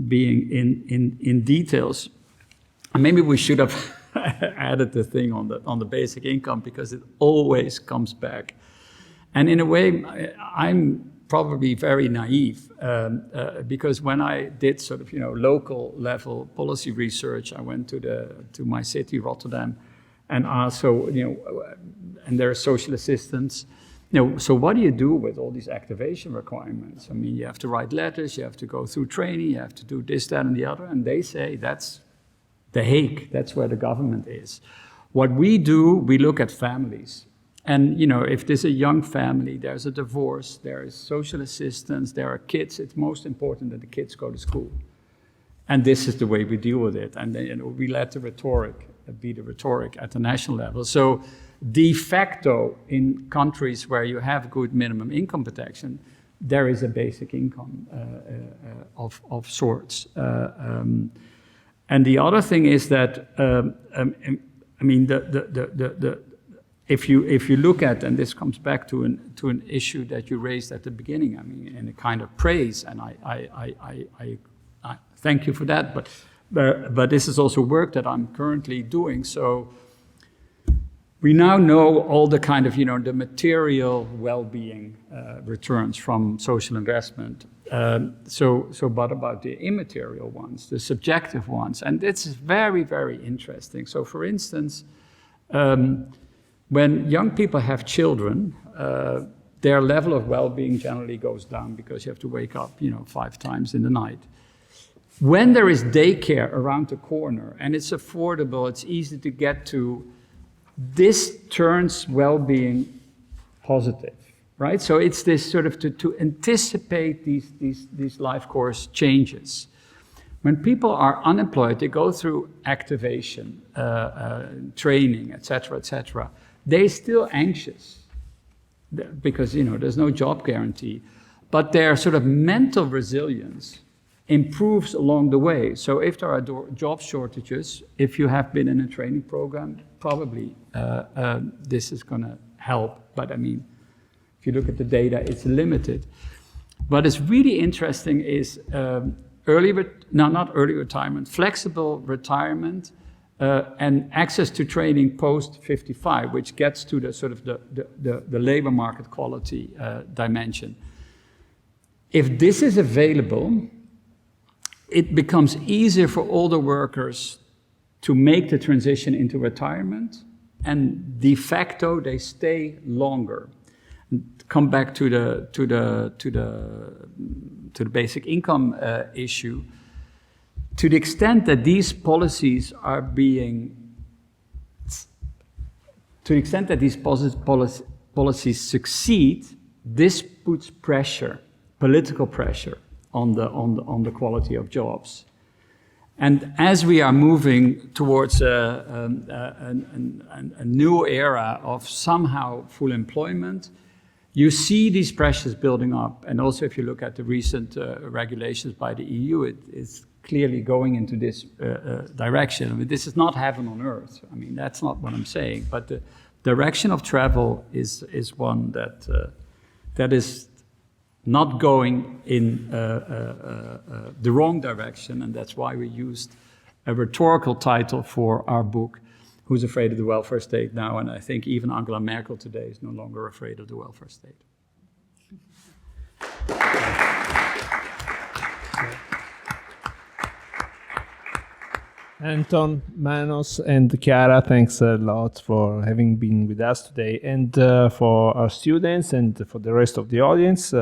being in details. And maybe we should have added the thing on the basic income, because it always comes back. And in a way, I'm probably very naive, because when I did sort of, local level policy research, I went to my city, Rotterdam, and asked, and there are social assistants, so what do you do with all these activation requirements? I mean, you have to write letters, you have to go through training, you have to do this, that, and the other, and they say that's The Hague, that's where the government is. What we do, we look at families. And, if there's a young family, there's a divorce, there is social assistance, there are kids, it's most important that the kids go to school. And this is the way we deal with it. And then, we let the rhetoric be the rhetoric at the national level. So de facto, in countries where you have good minimum income protection, there is a basic income of sorts. And the other thing is that, if you look at, and this comes back to an issue that you raised at the beginning, I mean, in a kind of praise, and I thank you for that, but this is also work that I'm currently doing. So we now know all the kind of, the material well-being returns from social investment. But about the immaterial ones, the subjective ones, and it's very, very interesting. So for instance, when young people have children, their level of well-being generally goes down because you have to wake up, 5 times in the night. When there is daycare around the corner and it's affordable, it's easy to get to, this turns well-being positive, right? So it's this sort of to anticipate these life course changes. When people are unemployed, they go through activation, training, etc., etc. They're still anxious because, there's no job guarantee, but their sort of mental resilience improves along the way. So if there are job shortages, if you have been in a training program, probably this is going to help. But I mean, if you look at the data, it's limited. What is really interesting is not early retirement, flexible retirement, and access to training post 55, which gets to the sort of the labor market quality dimension. If this is available, it becomes easier for older workers to make the transition into retirement, and de facto they stay longer. And come back to the basic income issue. To the extent that these policies are policies succeed, this puts pressure, political pressure, on the quality of jobs. And as we are moving towards a new era of somehow full employment, you see these pressures building up. And also if you look at the recent regulations by the EU, it is clearly going into this direction. I mean, this is not heaven on earth. I mean, that's not what I'm saying. But the direction of travel is one that is not going in the wrong direction, and that's why we used a rhetorical title for our book, Who's Afraid of the Welfare State Now? And I think even Angela Merkel today is no longer afraid of the welfare state.
Anton, Manos, and Chiara, thanks a lot for having been with us today. And for our students and for the rest of the audience,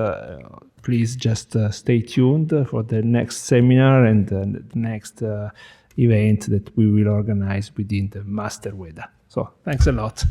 please just stay tuned for the next seminar and the next event that we will organize within the Master WEDA. So thanks a lot.